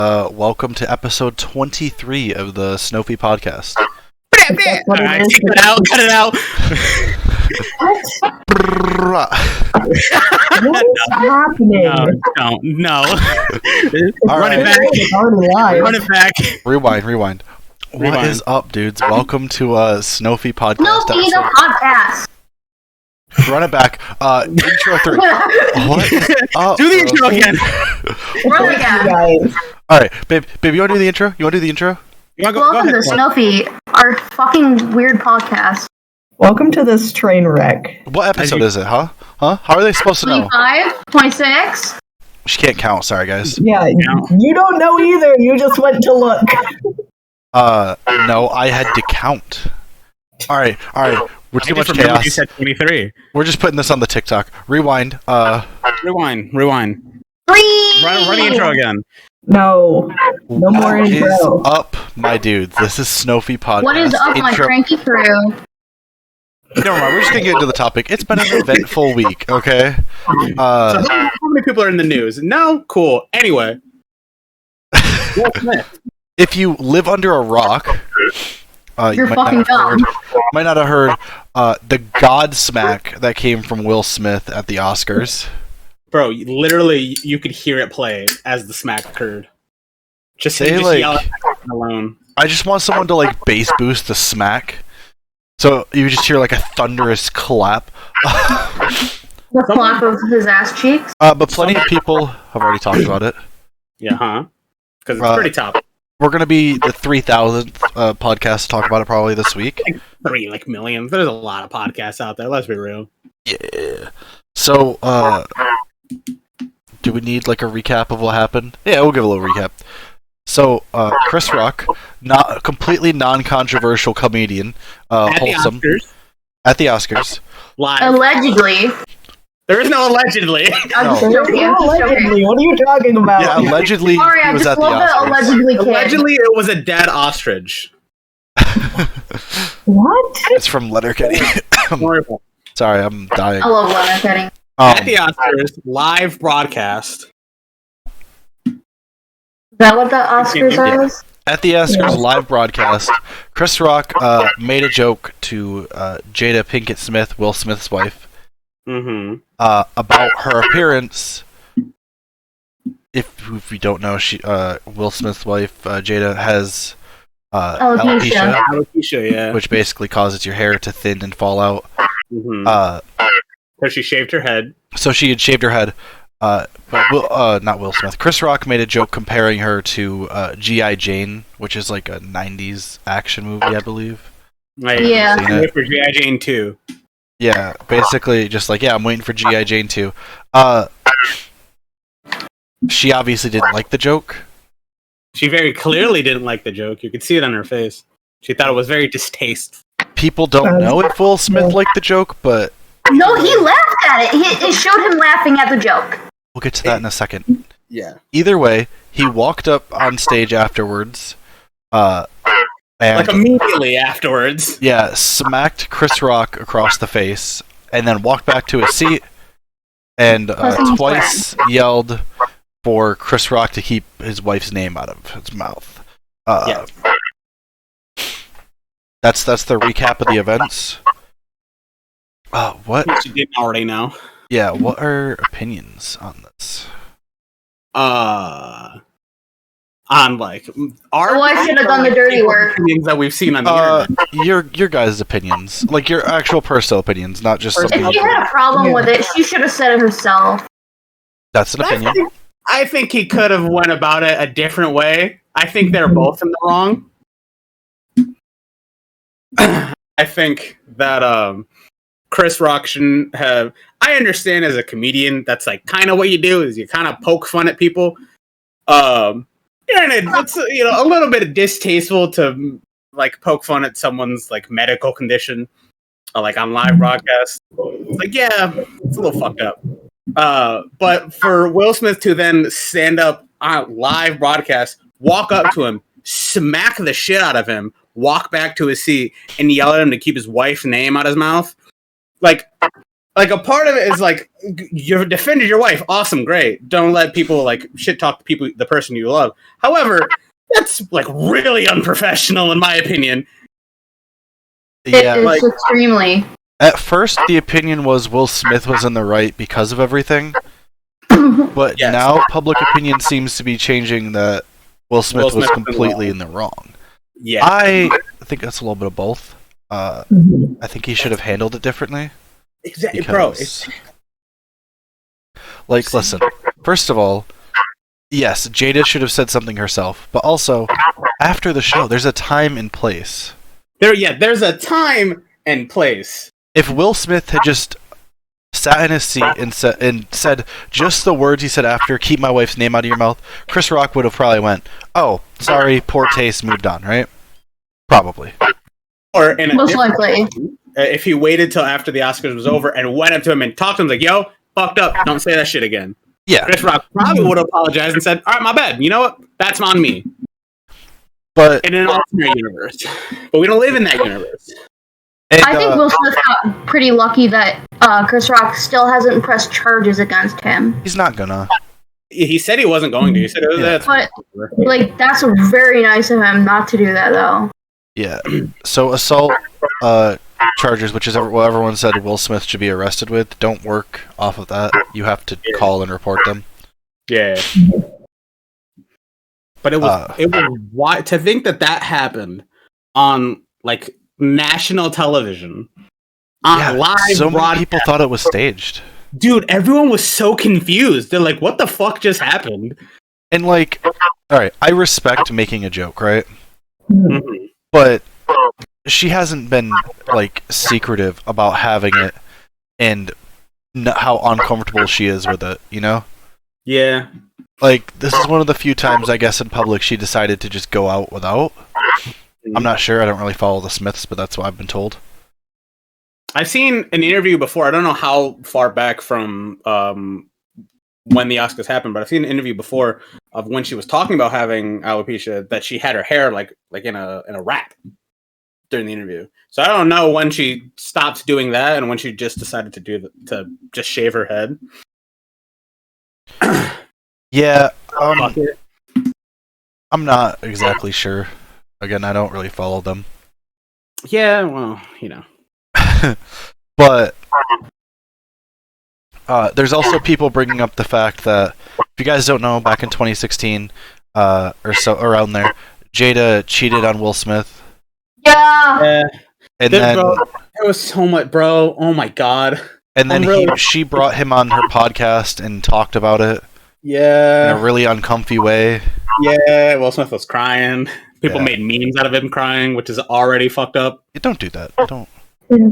Welcome to episode 23 of the SNOFHY podcast. Alright, take it out, cut it out. What's happening? No. Run it back. Run it back. Rewind. What is up, dudes? Welcome to SNOFHY podcast. SNOFHY the podcast. Run it back. Intro 3. What is up? Do the intro again. Run again. Alright, babe, you want to do the intro? You want to do the intro? Welcome to SNOFHY, our fucking weird podcast. Welcome to this train wreck. What episode is it, huh? How are they supposed to know? 25, 26. She can't count, sorry guys. Yeah, you don't know either. You just went to look. No, I had to count. Alright. We're too much chaos. You said 23. We're just putting this on the TikTok. Rewind. Rewind. 3. Run the intro again. No more What is intro. up, my dudes? This is SNOFHY podcast. What is up, my cranky crew? Never mind, we're just gonna get into the topic. It's been an eventful week, okay? So how many people are in the news? No? Cool. Anyway. Will Smith. If you live under a rock, You're fucking dumb. might not have heard the Godsmack that came from Will Smith at the Oscars. Bro, literally, you could hear it play as the smack occurred. Just yell at it alone. I just want someone to bass boost the smack, so you just hear a thunderous clap. The flap of his ass cheeks. But plenty of people have already talked about it. Yeah, huh? Because it's pretty top. We're gonna be the 3,000th podcast to talk about it probably this week. Millions. There's a lot of podcasts out there. Let's be real. Yeah. So, do we need a recap of what happened? Yeah, we'll give a little recap. So, Chris Rock, completely non-controversial comedian, wholesome, at the Oscars. Live. Allegedly. There is no allegedly. I'm just joking. Allegedly, what are you talking about? Yeah, allegedly Sorry, he I was just at the love that Oscars. allegedly kid. Allegedly, it was a dead ostrich. What? It's from Letterkenny. Horrible. Sorry, I'm dying. I love Letterkenny. At the Oscars, live broadcast. Is that what the Oscars is? At the Oscars live broadcast, Chris Rock made a joke to Jada Pinkett Smith, Will Smith's wife, about her appearance. If you don't know, Will Smith's wife, Jada, has Alopecia, which basically causes your hair to thin and fall out. So she shaved her head. So she had shaved her head. But not Will Smith. Chris Rock made a joke comparing her to G.I. Jane, which is a 90s action movie, I believe. Yeah. I'm waiting for G.I. Jane 2. Yeah, basically just I'm waiting for G.I. Jane 2. She obviously didn't like the joke. She very clearly didn't like the joke. You could see it on her face. She thought it was very distasteful. People don't know if Will Smith liked the joke, but... No, he laughed at it. It showed him laughing at the joke. We'll get to that in a second. Yeah. Either way, he walked up on stage afterwards, and immediately afterwards. Yeah, smacked Chris Rock across the face, and then walked back to his seat, and twice yelled for Chris Rock to keep his wife's name out of his mouth. That's the recap of the events. What? Which you didn't already know. Yeah, what are opinions on this? On our I should have done the dirty work. opinions that we've seen on the internet. Your guys' opinions, your actual personal opinions, not just something. If she had a problem with it, she should have said it herself. That's an opinion. I think he could have went about it a different way. I think they're both in the wrong. I think that Chris Rock shouldn't have. I understand as a comedian, that's kind of what you do is you kind of poke fun at people. And it's a little bit distasteful to poke fun at someone's medical condition, on live broadcast. It's yeah, it's a little fucked up. But for Will Smith to then stand up on live broadcast, walk up to him, smack the shit out of him, walk back to his seat, and yell at him to keep his wife's name out of his mouth. like a part of it is like you defended your wife, awesome, great. Don't let people like shit talk the person you love. However, that's like really unprofessional in my opinion. Yeah, It is extremely. at first the opinion was Will Smith was in the right because of everything, but Yes. now public opinion seems to be changing that Will Smith was completely in the wrong. Yeah, I think that's a little bit of both. I think he should have handled it differently. exactly, bro. Because, like, listen, first of all, yes, Jada should have said something herself, but also, after the show, there's a time and place. There's a time and place. If Will Smith had just sat in his seat and said just the words he said after, keep my wife's name out of your mouth, Chris Rock would have probably went, oh, sorry, poor taste, moved on, right? Probably. Or in a Most different likely. way, if he waited till after the Oscars was over and went up to him and talked to him like, yo, fucked up, don't say that shit again. Yeah. Chris Rock probably would have apologized and said, all right, my bad. You know what? That's on me. But In an alternate universe. But we don't live in that universe. and, I think Will Smith got pretty lucky that Chris Rock still hasn't pressed charges against him. he's not gonna. He said he wasn't going to. He said, that's But, like, that's very nice of him not to do that, though. Yeah. So assault charges, which is what everyone said Will Smith should be arrested with, don't work off of that. You have to call and report them. Yeah. But it was why to think that that happened on like national television on live so many broadcast. people thought it was staged. Dude, everyone was so confused. They're like, "What the fuck just happened?" And like, all right, I respect making a joke, right? Mhm. But she hasn't been like secretive about having it and how uncomfortable she is with it, you know? Yeah. Like, this is one of the few times, I guess, in public she decided to just go out without. I'm not sure. I don't really follow the Smiths, but that's what I've been told. I've seen an interview before. I don't know how far back from when the Oscars happened, but I've seen an interview before of when she was talking about having alopecia that she had her hair like in a wrap during the interview. So I don't know when she stopped doing that and when she just decided to just shave her head. Yeah, Fuck it. I'm not exactly sure. Again, I don't really follow them. Yeah, well, you know. But there's also people bringing up the fact that, if you guys don't know, back in 2016 or so around there, Jada cheated on Will Smith, Yeah. and then There was so much, bro. Oh my god. she brought him on her podcast and talked about it in Yeah. a really uncomfy way. Yeah. Will Smith was crying. People Yeah. made memes out of him crying, which is already fucked up. Don't do that. Don't.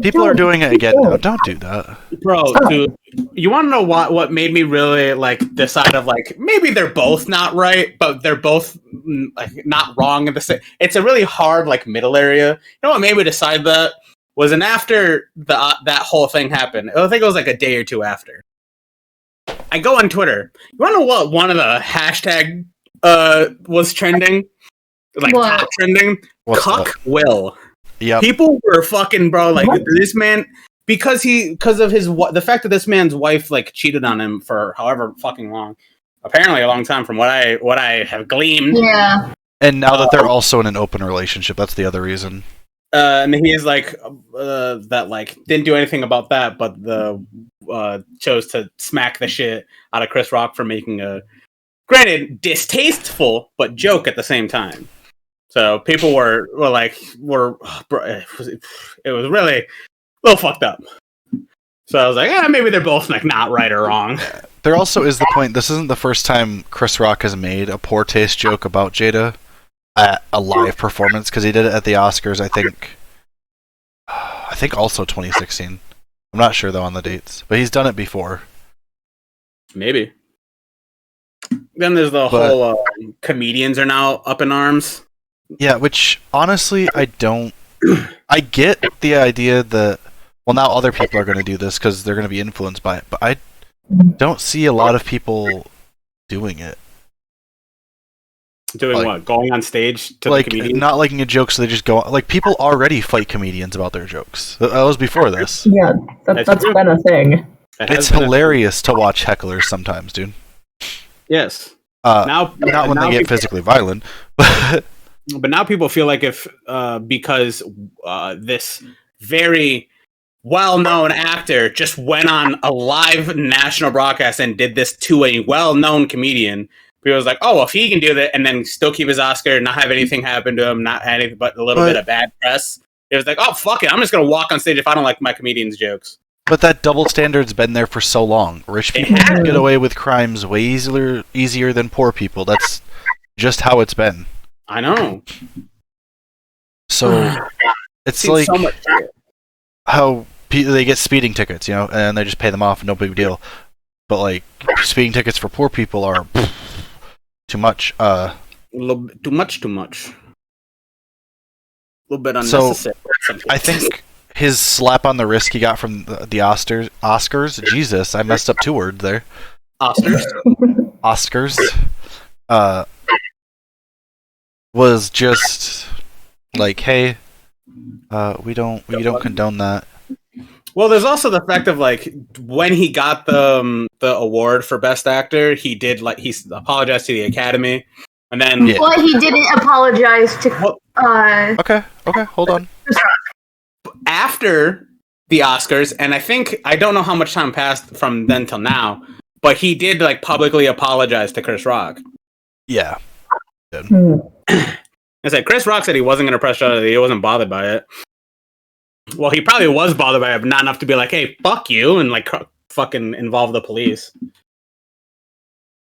People are doing it again now. Don't do that. Bro, dude, you want to know what made me really like decide of like maybe they're both not right, but they're both like not wrong in the same. It's a really hard like middle area. You know what made me decide that was, and after that whole thing happened, I think it was like a day or two after. I go on Twitter. You want to know what one of the hashtag was trending, like What? top trending? What's Cuck that? Will. Yep. People were fucking bro like this man because of the fact that this man's wife like cheated on him for however fucking long, apparently a long time from what I have gleaned. Yeah. And now that they're also in an open relationship, that's the other reason. And he is like that like didn't do anything about that, but chose to smack the shit out of Chris Rock for making a granted distasteful but joke at the same time. So people were it was really a little fucked up. So I was like, yeah, maybe they're both like not right or wrong. There also is the point, this isn't the first time Chris Rock has made a poor taste joke about Jada at a live performance, because he did it at the Oscars, I think also 2016. I'm not sure though on the dates, but he's done it before. Maybe. Then there's the whole comedians are now up in arms. Yeah, which honestly I don't. I get the idea that, well, now other people are going to do this because they're going to be influenced by it, but I don't see a lot of people doing it. Doing Like- what? Going on stage to the Like, comedian? not liking a joke, so they just go... Like, people already fight comedians about their jokes. That was before this. Yeah, That's that's true. been a thing. It has It's been a- hilarious to watch hecklers sometimes, dude. Yes. Not when they get people, physically violent. But but now people feel like if because this very well-known actor just went on a live national broadcast and did this to a well-known comedian, people was like, oh, well, if he can do that and then still keep his Oscar, not have anything happen to him, not anything but a little bit of bad press, it was like, oh, fuck it, I'm just gonna walk on stage if I don't like my comedian's jokes. But that double standard's been there for so long. Rich people can get away with crimes way easier than poor people. That's just how it's been. I know. So it's Seen like so much shit. how they get speeding tickets, you know, and they just pay them off, no big deal. But like speeding tickets for poor people are too much. A little bit, too much. A little bit So, unnecessary. I think his slap on the wrist he got from the Oscars. Jesus, I messed up 2 words there. Oscars. Oscars. Was just like, hey, we don't condone that. Well, there's also the fact of like when he got the award for Best Actor, he did like he apologized to the Academy, and then Yeah. Well, he didn't apologize to. Okay, hold on. after the Oscars, and I don't know how much time passed from then till now, but he did like publicly apologize to Chris Rock. Yeah. I said Chris Rock said he wasn't going to press charges, he wasn't bothered by it. Well, he probably was bothered by it, but not enough to be like, "Hey, fuck you," and like fucking involve the police.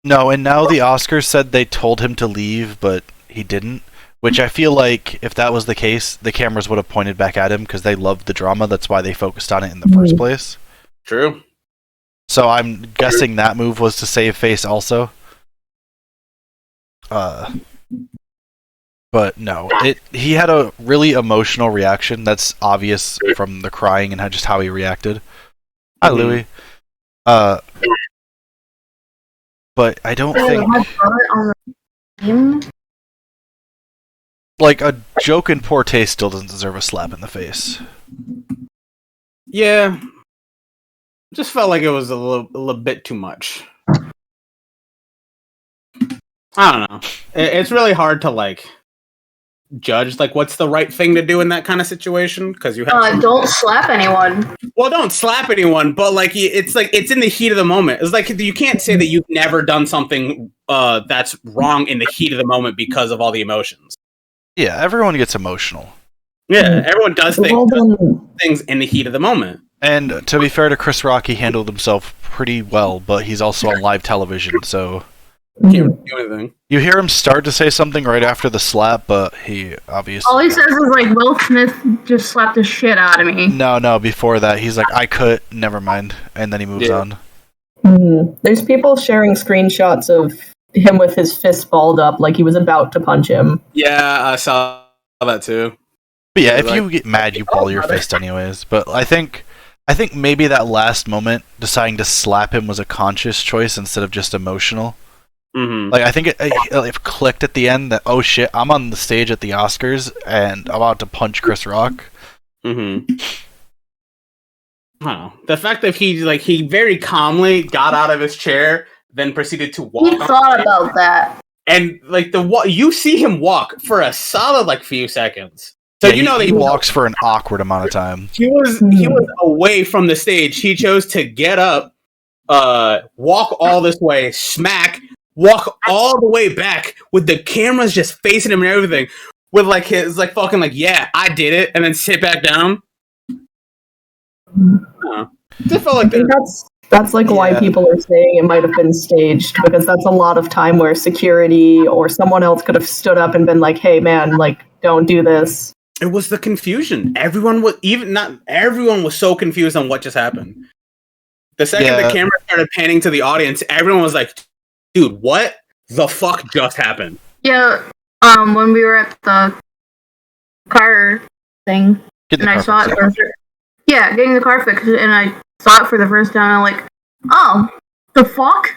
No, and now the Oscars said they told him to leave, but he didn't. Which I feel like if that was the case, the cameras would have pointed back at him because they loved the drama. That's why they focused on it in the first place. True. So I'm guessing that move was to save face also. But no, he had a really emotional reaction. That's obvious from the crying and just how he reacted. Hi, Louie. But I don't think like a joke in poor taste still doesn't deserve a slap in the face. Yeah. Just felt like it was a little bit too much. I don't know. It's really hard to like judge like what's the right thing to do in that kind of situation because you have don't slap anyone. well, don't slap anyone, but like it's in the heat of the moment. It's like you can't say that you've never done something that's wrong in the heat of the moment because of all the emotions. Yeah, everyone gets emotional. Yeah, everyone does things in the heat of the moment. And to be fair to Chris Rock, he handled himself pretty well, but he's also on live television, so Can't do anything. you hear him start to say something right after the slap, but he obviously... All he says is like, Will Smith just slapped the shit out of me. No, before that, he's like, I could, never mind, and then he moves on. There's people sharing screenshots of him with his fist balled up like he was about to punch him. Yeah, I saw that too. But yeah, if you get mad, you ball your fist anyways. But I think maybe that last moment, deciding to slap him was a conscious choice instead of just emotional. Mm-hmm. Like, I think it clicked at the end that, oh shit, I'm on the stage at the Oscars, and I'm about to punch Chris Rock. Mm-hmm. Oh, the fact that he very calmly got out of his chair, then proceeded to walk. He thought about that. And like you see him walk for a solid like few seconds. So Yeah, you know that he walks for an awkward amount of time. he was away from the stage. He chose to get up, walk all this way, walk all the way back with the cameras just facing him and everything, with like his like fucking like yeah I did it, and then sit back down. Just felt I like think that's like why people are saying it might have been staged, because that's a lot of time where security or someone else could have stood up and been like, hey man, like don't do this. it was the confusion. Not everyone was so confused on what just happened. The second the camera started panning to the audience, everyone was like, dude, what the fuck just happened? Yeah, when we were at the car thing, and I saw it for getting the car fixed, and I saw it for the first time, I'm like, oh, the fuck?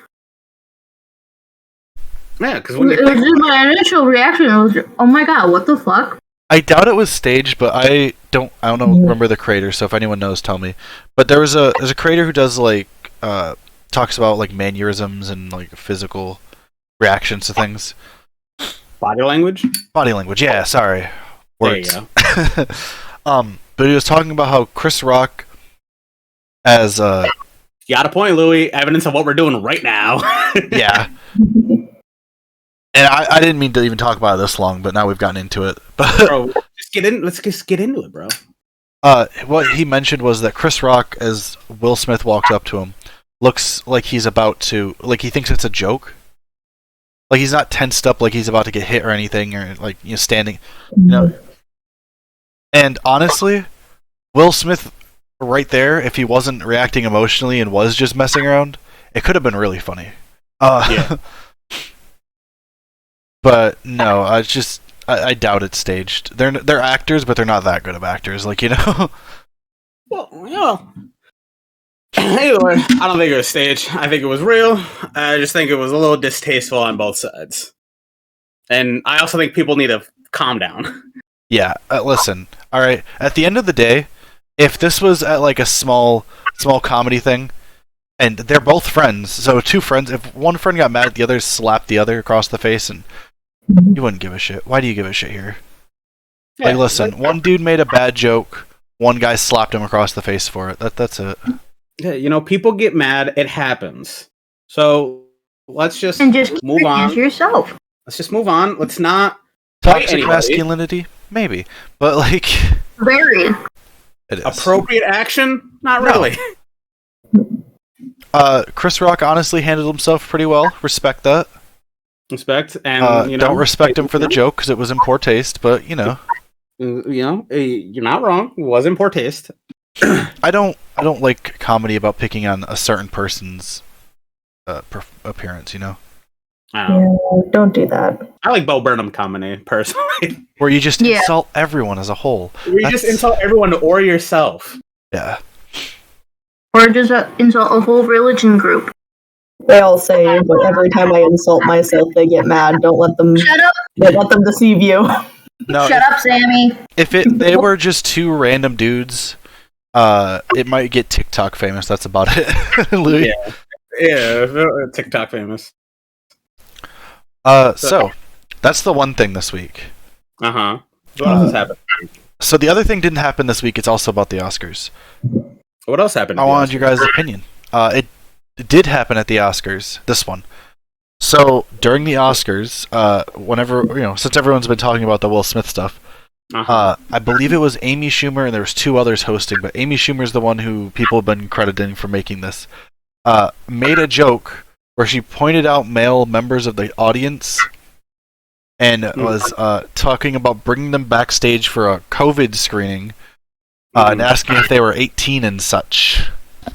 Yeah, because when it was just my initial reaction. It was, oh my god, what the fuck? I doubt it was staged, but I don't know. Remember the creator, so if anyone knows, tell me. But there's a creator who does like talks about like mannerisms and like physical reactions to things. body language. Body language, yeah. Sorry, words. There you go. But he was talking about how Chris Rock, as You got a point, Louis. Evidence of what we're doing right now. yeah. And I didn't mean to even talk about it this long, but now we've gotten into it. But Bro, let's just get into it, bro. what he mentioned was that Chris Rock, as Will Smith walks up to him, looks like he's about to, like he thinks it's a joke. Like he's not tensed up, like he's about to get hit or anything, or like standing, And honestly, Will Smith, right there, if he wasn't reacting emotionally and was just messing around, it could have been really funny. Yeah. But no, I doubt it's staged. They're actors, but they're not that good of actors, like Well, anyway, I don't think it was staged. I think it was real. I just think it was a little distasteful on both sides. And I also think people need to calm down. Yeah, listen. All right. At the end of the day, if this was at like a small comedy thing, and they're both friends, so two friends, if one friend got mad at the other, slapped the other across the face, and you wouldn't give a shit. Why do you give a shit here? Yeah, like, listen, one dude made a bad joke, one guy slapped him across the face for it. That's it. Yeah, people get mad. It happens. So let's just move on. Yourself. Let's just move on. Let's not toxic masculinity, maybe, but like very it is. Appropriate action. Not really. Chris Rock honestly handled himself pretty well. Respect that. Respect, and don't respect him for the joke because it was in poor taste. But you're not wrong. It was in poor taste. I don't like comedy about picking on a certain person's appearance. Don't do that. I like Bo Burnham comedy personally, where you just insult everyone as a whole. Where you just insult everyone or yourself. Yeah. Or just insult a whole religion group. They all say, but every time I insult myself, they get mad. Don't let them. Shut up. Don't let them deceive you. No, Shut up, Sammy. If they were just two random dudes, it might get TikTok famous. That's about it. Louis? Yeah, TikTok famous. So that's the one thing this week. What else has happened? So the other thing didn't happen this week. It's also about the Oscars. What else happened? I wanted your guys' opinion. It did happen at the Oscars. This one. So during the Oscars, whenever since everyone's been talking about the Will Smith stuff, I believe it was Amy Schumer and there was two others hosting, but Amy Schumer's the one who people have been crediting for making this. Made a joke where she pointed out male members of the audience and was talking about bringing them backstage for a COVID screening and asking if they were 18 and such.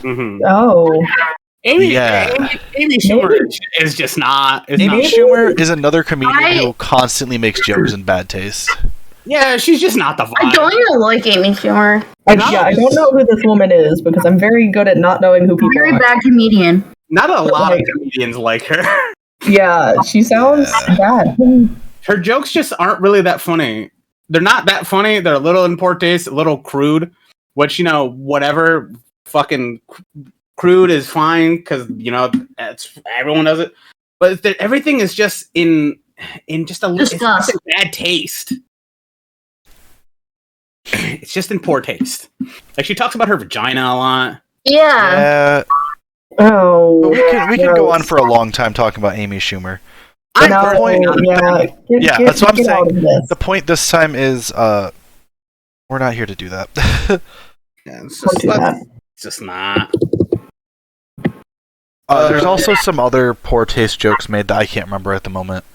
Oh. Amy Schumer is just not. Amy Schumer is another comedian who constantly makes jokes in bad taste. Yeah, she's just not the vibe. I don't even like Amy Schumer. I don't know who this woman is because I'm very good at not knowing who people are. Very bad comedian. Not a lot of comedians like her. Yeah, she sounds bad. Her jokes just aren't really that funny. They're not that funny. They're a little in poor taste, a little crude. Which whatever, fucking crude is fine because everyone does it. But everything is just in just a bad taste. It's just in poor taste. Like she talks about her vagina a lot. Yeah. Oh. But we can go on for a long time talking about Amy Schumer. That's what I'm saying. The point this time is we're not here to do that. It's just not. There's also some other poor taste jokes made that I can't remember at the moment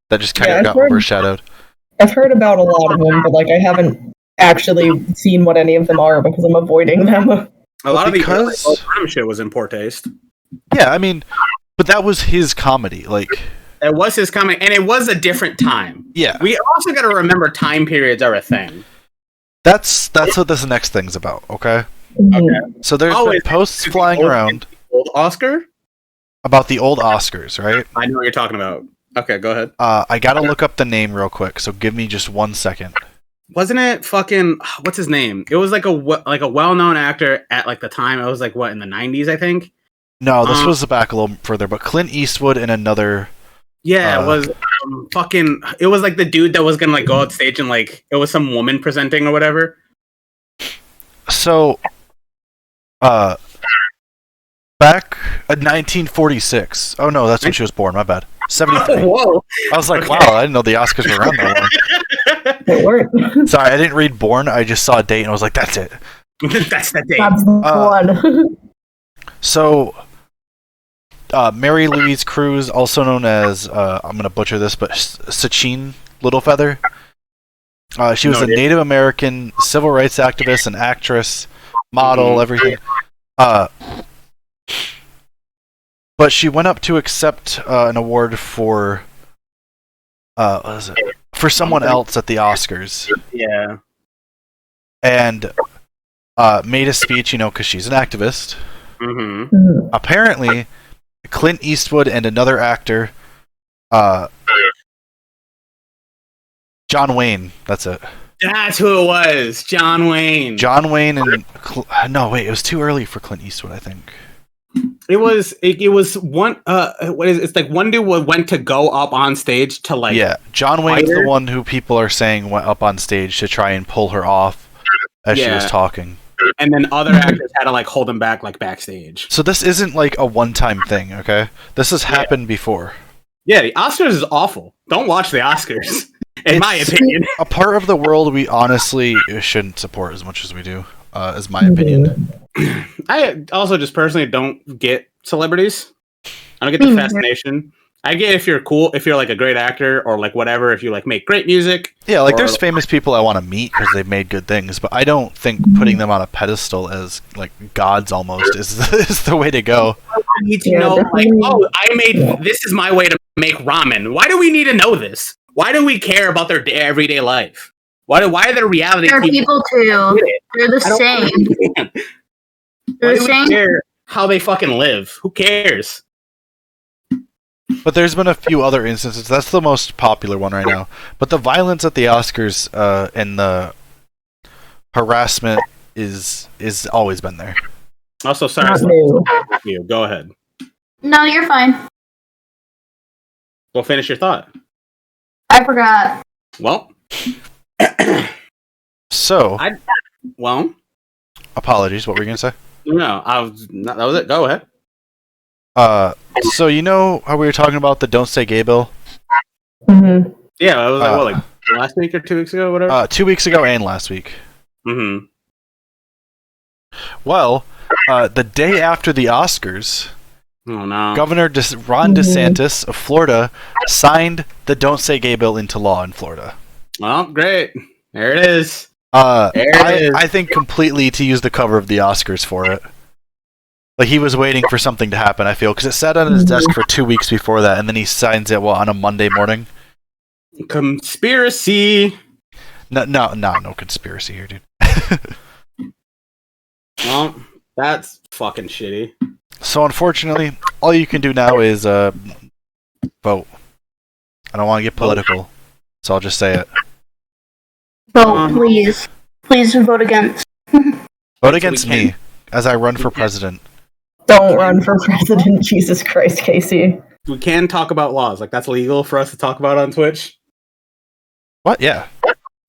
that just kind of got overshadowed. I've heard about a lot of them, but I haven't actually seen what any of them are because I'm avoiding them. A lot of the shit was in poor taste. Yeah, I mean, but that was his comedy. Like it was his comedy, and it was a different time. Yeah, we also got to remember time periods are a thing. That's what this next thing's about. Okay. So there's been posts flying around. Old Oscar. About the old Oscars, right? I know what you're talking about. Okay, go ahead. I gotta look up the name real quick, so give me just 1 second. Wasn't it fucking what's his name? It was like a well-known actor at like the time. It was like what in the 90s, I think. No, this was back a little further, but Clint Eastwood and another. Yeah, it was fucking. It was like the dude that was gonna like go out stage and like it was some woman presenting or whatever. So, back in 1946. Oh no, that's when she was born. My bad. 73. Whoa! I was like, wow, I didn't know the Oscars were around that long. They weren't. Sorry, I didn't read born. I just saw a date and I was like, that's it. That's the date. That's the one. So, Mary Louise Cruz, also known as, I'm going to butcher this, but Sachin Littlefeather. She was a Native American civil rights activist and actress, model, everything. But she went up to accept an award for, what is it? For someone else at the Oscars. Yeah. And made a speech, because she's an activist. Mm-hmm. Apparently, Clint Eastwood and another actor, John Wayne, that's it. That's who it was, John Wayne. John Wayne and... no, wait, it was too early for Clint Eastwood, I think. It was one. What is it? It's like one dude went to go up on stage to like. Yeah, John Wayne's the one who people are saying went up on stage to try and pull her off as she was talking. And then other actors had to like hold him back like backstage. So this isn't like a one-time thing, okay? This has happened before. Yeah, the Oscars is awful. Don't watch the Oscars, in my opinion. A part of the world we honestly shouldn't support as much as we do, is my opinion. I also just personally don't get celebrities. I don't get the fascination. I get if you're cool, if you're like a great actor or like whatever, if you like make great music. Yeah, like there's famous people I want to meet because they've made good things, but I don't think putting them on a pedestal as like gods almost is the way to go. I need to know, like, this is my way to make ramen. Why do we need to know this? Why do we care about their everyday life? Why are there reality? There are people too. They're the same. Why do we care how they fucking live? Who cares? But there's been a few other instances. That's the most popular one right now. But the violence at the Oscars and the harassment is always been there. Also, sorry. You go ahead. No, you're fine. Go finish your thought. I forgot. Well. So. Apologies. What were you gonna say? No, that was it. Go ahead. So you know how we were talking about the Don't Say Gay bill? Mm-hmm. Yeah, it was like last week or 2 weeks ago, whatever. 2 weeks ago and last week. Mm-hmm. Well, the day after the Oscars, Governor Ron DeSantis of Florida signed the Don't Say Gay bill into law in Florida. Well, great. There it is. I think completely to use the cover of the Oscars for it. Like, he was waiting for something to happen, I feel, because it sat on his desk for 2 weeks before that, and then he signs it, on a Monday morning? Conspiracy! No conspiracy here, dude. Well, that's fucking shitty. So, unfortunately, all you can do now is, vote. I don't want to get political, so I'll just say it. Vote, please. Please vote against. Vote against me, as I run for president. Don't run for president, Jesus Christ, Casey. We can talk about laws. Like, that's legal for us to talk about on Twitch? What? Yeah.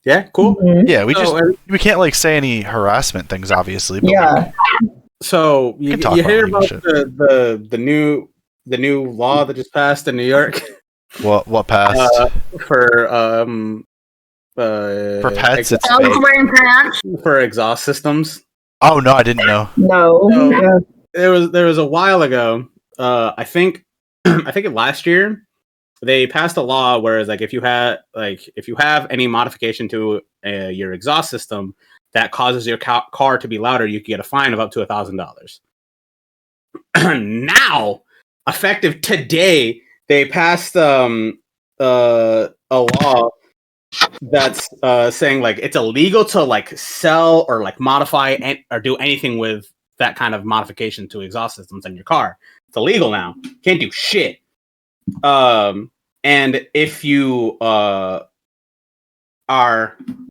Yeah, cool. Mm-hmm. Yeah, we can't, like, say any harassment things, obviously. But yeah. So, you hear about the new law that just passed in New York? What passed? For pets, it's fake. For exhaust systems. Oh, no, I didn't know. No. So, there was a while ago, I think last year, they passed a law where like if you have any modification to your exhaust system that causes your car to be louder, you can get a fine of up to $1,000. Now, effective today, they passed a law that's saying like it's illegal to like sell or like modify or do anything with that kind of modification to exhaust systems in your car. It's illegal now. Can't do shit. and if you are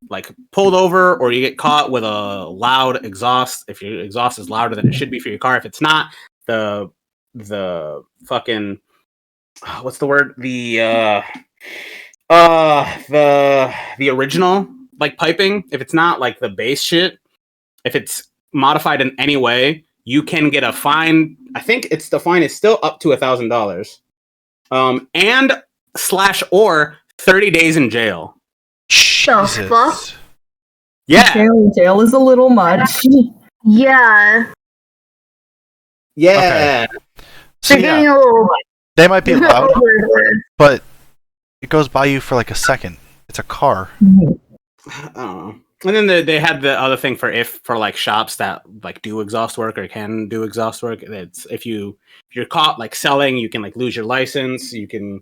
like pulled over or you get caught with a loud exhaust, if your exhaust is louder than it should be for your car, if it's not, the fucking what's the word, the original like piping, if it's not like the base shit, if it's modified in any way, you can get a fine. I think the fine is still up to $1,000, and / 30 days in jail. Jesus. Yeah. Jail is a little much. Yeah. Yeah. Okay. So They're getting a little. they might be loud, but it goes by you for like a second. It's a car. And then they had the other thing for like shops that like do exhaust work or can do exhaust work. It's if you're caught like selling, you can like lose your license. You can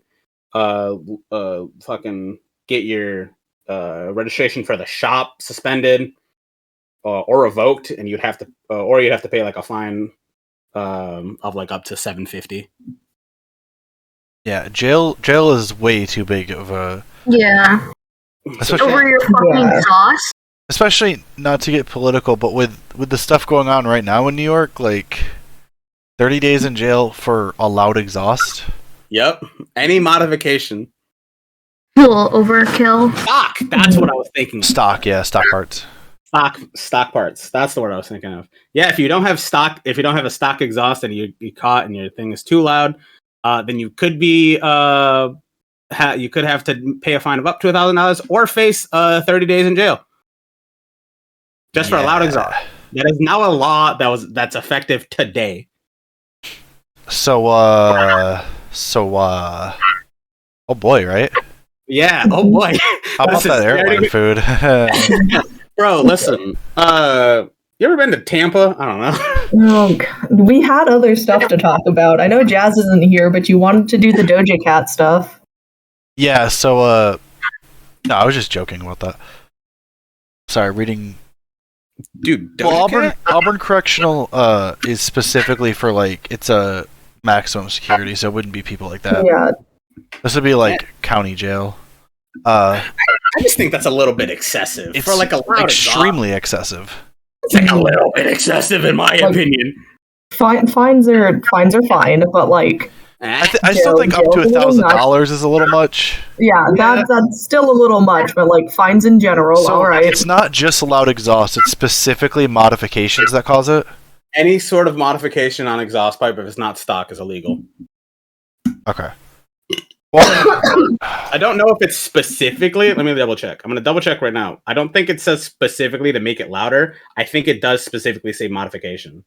fucking get your registration for the shop suspended or revoked, and you'd have to pay like a fine of like up to $750. Yeah, jail is way too big of a. Yeah. Especially, Over your fucking sauce. especially not to get political, but with the stuff going on right now in New York, like 30 days in jail for a loud exhaust. Yep. Any modification. Little overkill. Stock. That's what I was thinking. Stock parts. Stock parts. That's the word I was thinking of. Yeah, if you don't have a stock exhaust and you caught and your thing is too loud, then you could be you could have to pay a fine of up to $1,000 or face 30 days in jail just for a loud exhaust. That is now a law that's effective today. So oh boy, right? Yeah. Oh boy. How about that airline food? Bro, listen. You ever been to Tampa? I don't know. Oh, God. We had other stuff to talk about. I know Jazz isn't here, but you wanted to do the Doja Cat stuff. Yeah, so no, I was just joking about that. Sorry, reading. Dude, Well, Auburn Correctional is specifically for like it's a maximum security, so it wouldn't be people like that. Yeah. This would be like county jail. I just think that's a little bit excessive. It's for like a loud extremely excessive. It's like a little bit excessive in my opinion. Fines are fine, but like I still think up to $1,000 is a little much. Yeah, that's still a little much, but like fines in general, So all right. it's not just loud exhaust; it's specifically modifications that cause it. Any sort of modification on exhaust pipe, if it's not stock, is illegal. Okay. Well, I don't know if it's specifically. Let me double check. I'm going to double check right now. I don't think it says specifically to make it louder. I think it does specifically say modification.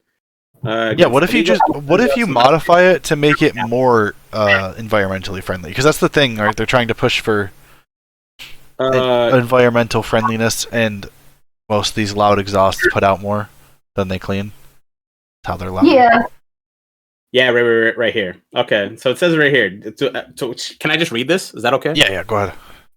yeah. What if you modify it to make it more environmentally friendly? Because that's the thing, right? They're trying to push for environmental friendliness, and most of these loud exhausts put out more than they clean. That's how they're loud. Yeah. Yeah, right here. Okay, so it says right here. So can I just read this? Is that okay? Yeah. Go ahead.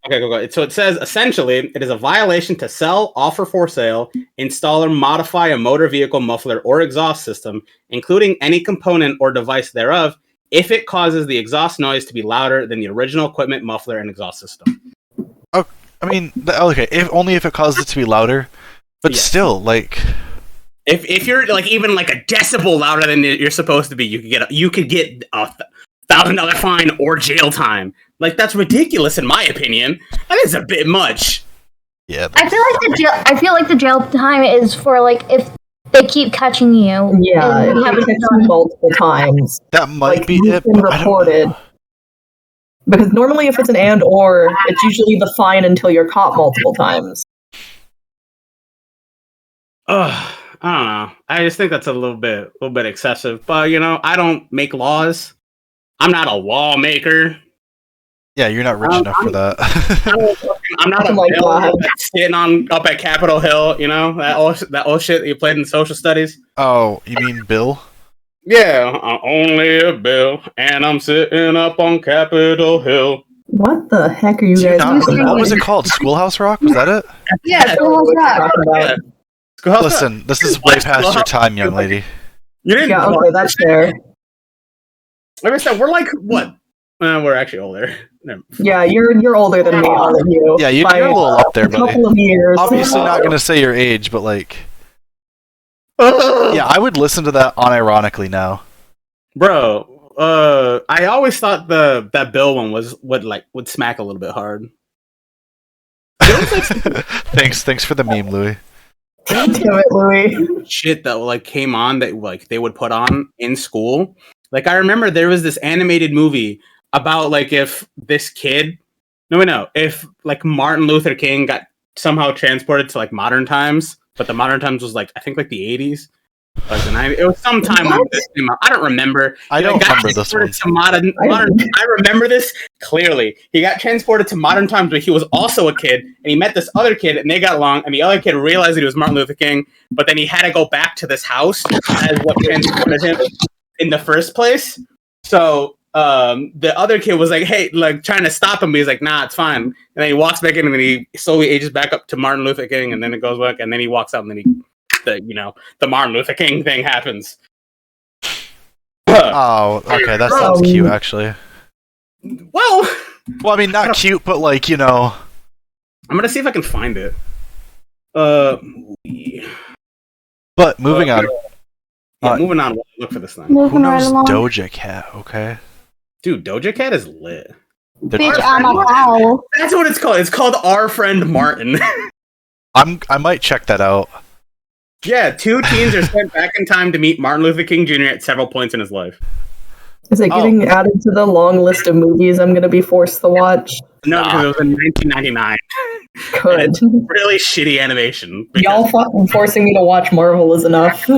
Okay, go. So it says, essentially, it is a violation to sell, offer for sale, install or modify a motor vehicle muffler or exhaust system, including any component or device thereof, if it causes the exhaust noise to be louder than the original equipment, muffler, and exhaust system. Oh, I mean, okay, only if it causes it to be louder, but Yes. still, like... If you're like even like a decibel louder than you're supposed to be, you could get a $1,000 fine or jail time. Like that's ridiculous in my opinion. That is a bit much. Yeah. I feel like the jail time is for like if they keep catching you. Yeah, and it you haven't takes done you it. multiple times. That might Like, be you've it, been but I don't reported. know. Because normally if it's an and or, it's usually the fine until you're caught multiple times. Ugh, I don't know. I just think that's a little bit excessive. But you know, I don't make laws. I'm not a lawmaker. Yeah, you're not rich enough for that. I'm not a Like bill that. that's sitting up at Capitol Hill. You know that old shit that you played in social studies. Oh, you mean Bill? Yeah, I'm only a bill, and I'm sitting up on Capitol Hill. What the heck are you Do you guys not- talking about? what was it called? Schoolhouse Rock? Was that it? Yeah, so what's that? Yeah. Schoolhouse Rock. Listen, this is way past your time, young lady. You didn't. Yeah, okay, that's fair. Like I said, we're like what? We're actually older. Yeah, you're older than me, all of you. Yeah, you're by a little up there, a buddy. couple of years. Obviously not going to say your age, but like... Yeah, I would listen to that unironically now. Bro, I always thought that Bill one would smack a little bit hard. Thanks for the meme, Louis. Damn it, Louis. Shit that like came on that like they would put on in school. Like I remember there was this animated movie about like if this kid, if like Martin Luther King got somehow transported to like modern times, but the modern times was like I think like the 80s. Like the 90s. It was sometime when this came out. I don't remember. I don't remember this one. To modern, I remember this clearly. He got transported to modern times, but he was also a kid, and he met this other kid, and they got along. And the other kid realized that he was Martin Luther King, but then he had to go back to this house as what transported him in the first place. So the other kid was like, "Hey," like trying to stop him, but he's like, "Nah, it's fine." And then he walks back in, and then he slowly ages back up to Martin Luther King, and then it goes back, and then he walks out, and then he. The Martin Luther King thing happens. Oh, okay, that sounds cute, actually. Well, I mean, not cute, but like, I'm gonna see if I can find it. But moving on. Yeah, moving on. Look for this thing. Who knows Doja Cat? Okay, dude, Doja Cat is lit. Bitch, I'm a cow. That's what it's called. It's called Our Friend Martin. I might check that out. Yeah, 2 teens are sent back in time to meet Martin Luther King Jr. at several points in his life. Is it getting added to the long list of movies I'm going to be forced to watch? No, because it was in 1999. Good. Really shitty animation. Y'all fucking forcing me to watch Marvel is enough.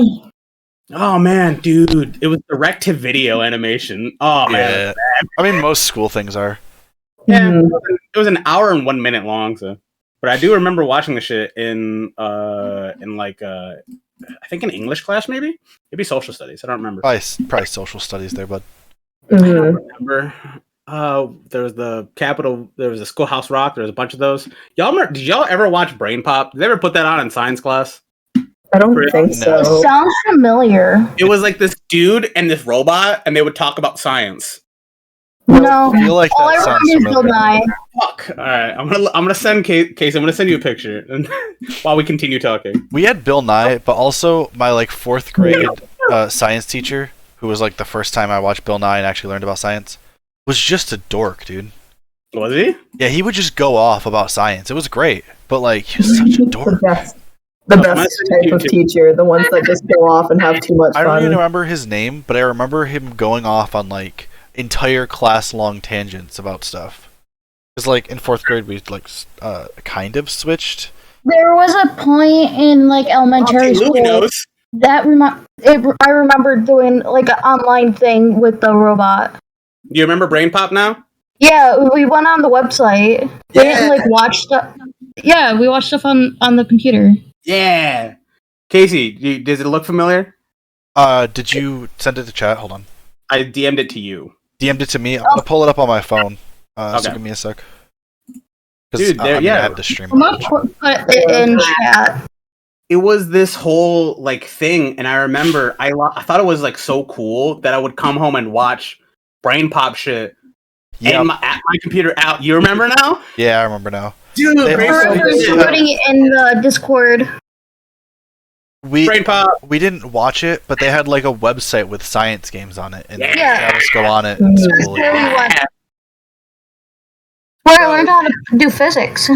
Oh man, dude, it was direct-to-video animation. Oh man, I mean, most school things are. Yeah, it was an hour and 1 minute long. So, but I do remember watching the shit in like I think in English class, maybe social studies. I don't remember. Probably social studies there, bud. I don't remember. There was the Capitol. There was a Schoolhouse Rock. There was a bunch of those. Did y'all ever watch Brain Pop? Did they ever put that on in science class? I don't think so. It sounds familiar. It was like this dude and this robot, and they would talk about science. No, I feel like all that I sounds remember is Bill familiar. Nye. Fuck. All right, I'm gonna send Casey. I'm gonna send you a picture, and while we continue talking. We had Bill Nye, but also my like 4th grade science teacher, who was like the first time I watched Bill Nye and actually learned about science, was just a dork, dude. Was he? Yeah, he would just go off about science. It was great, but like he was such a dork. The best type of teacher, the ones that just go off and have too much fun. I don't even remember his name, but I remember him going off on like entire class-long tangents about stuff. Because like in 4th grade, we like kind of switched. There was a point in like elementary school that I remember doing like an online thing with the robot. Do you remember Brain Pop now? Yeah, we went on the website. We didn't like watch stuff. Yeah, we watched stuff on the computer. Yeah. Casey, does it look familiar? Did you send it to chat? Hold on. I DM'd it to you. DM'd it to me. I'm gonna pull it up on my phone. So give me a sec. Dude, I have the stream. I'm gonna put it in chat. It was this whole like thing, and I remember I thought it was like so cool that I would come home and watch Brain Pop shit at my computer out. You remember now? Yeah, I remember now. Dude, putting it in the Discord. Brain Pop. We didn't watch it, but they had like a website with science games on it, and they Yeah. had us go on it in school. Where I learned how to do physics.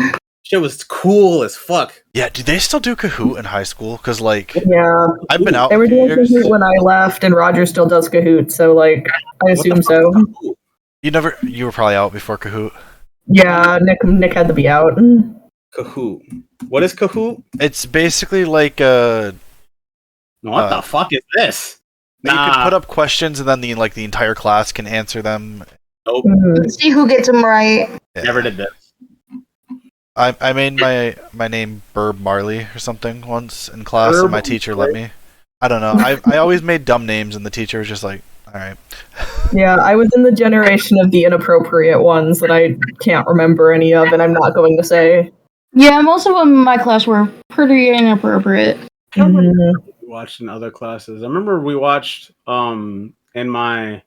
Shit was cool as fuck. Yeah, do they still do Kahoot in high school? Because like, yeah, I've been out. They were doing years. Kahoot when I left, and Roger still does Kahoot, so like, I assume so. You were probably out before Kahoot. Yeah, Nick had to be out. Kahoot. What is Kahoot? It's basically like a. What the fuck is this? You can put up questions, and then the entire class can answer them. Nope. Let's see who gets them right. Yeah. Never did this. I made my name Burb Marley or something once in class, and my teacher let me. I don't know. I always made dumb names, and the teacher was just like, all right. Yeah, I was in the generation of the inappropriate ones that I can't remember any of, and I'm not going to say. Yeah, most of them in my class were pretty inappropriate. I don't remember we watched in other classes. I remember we watched in my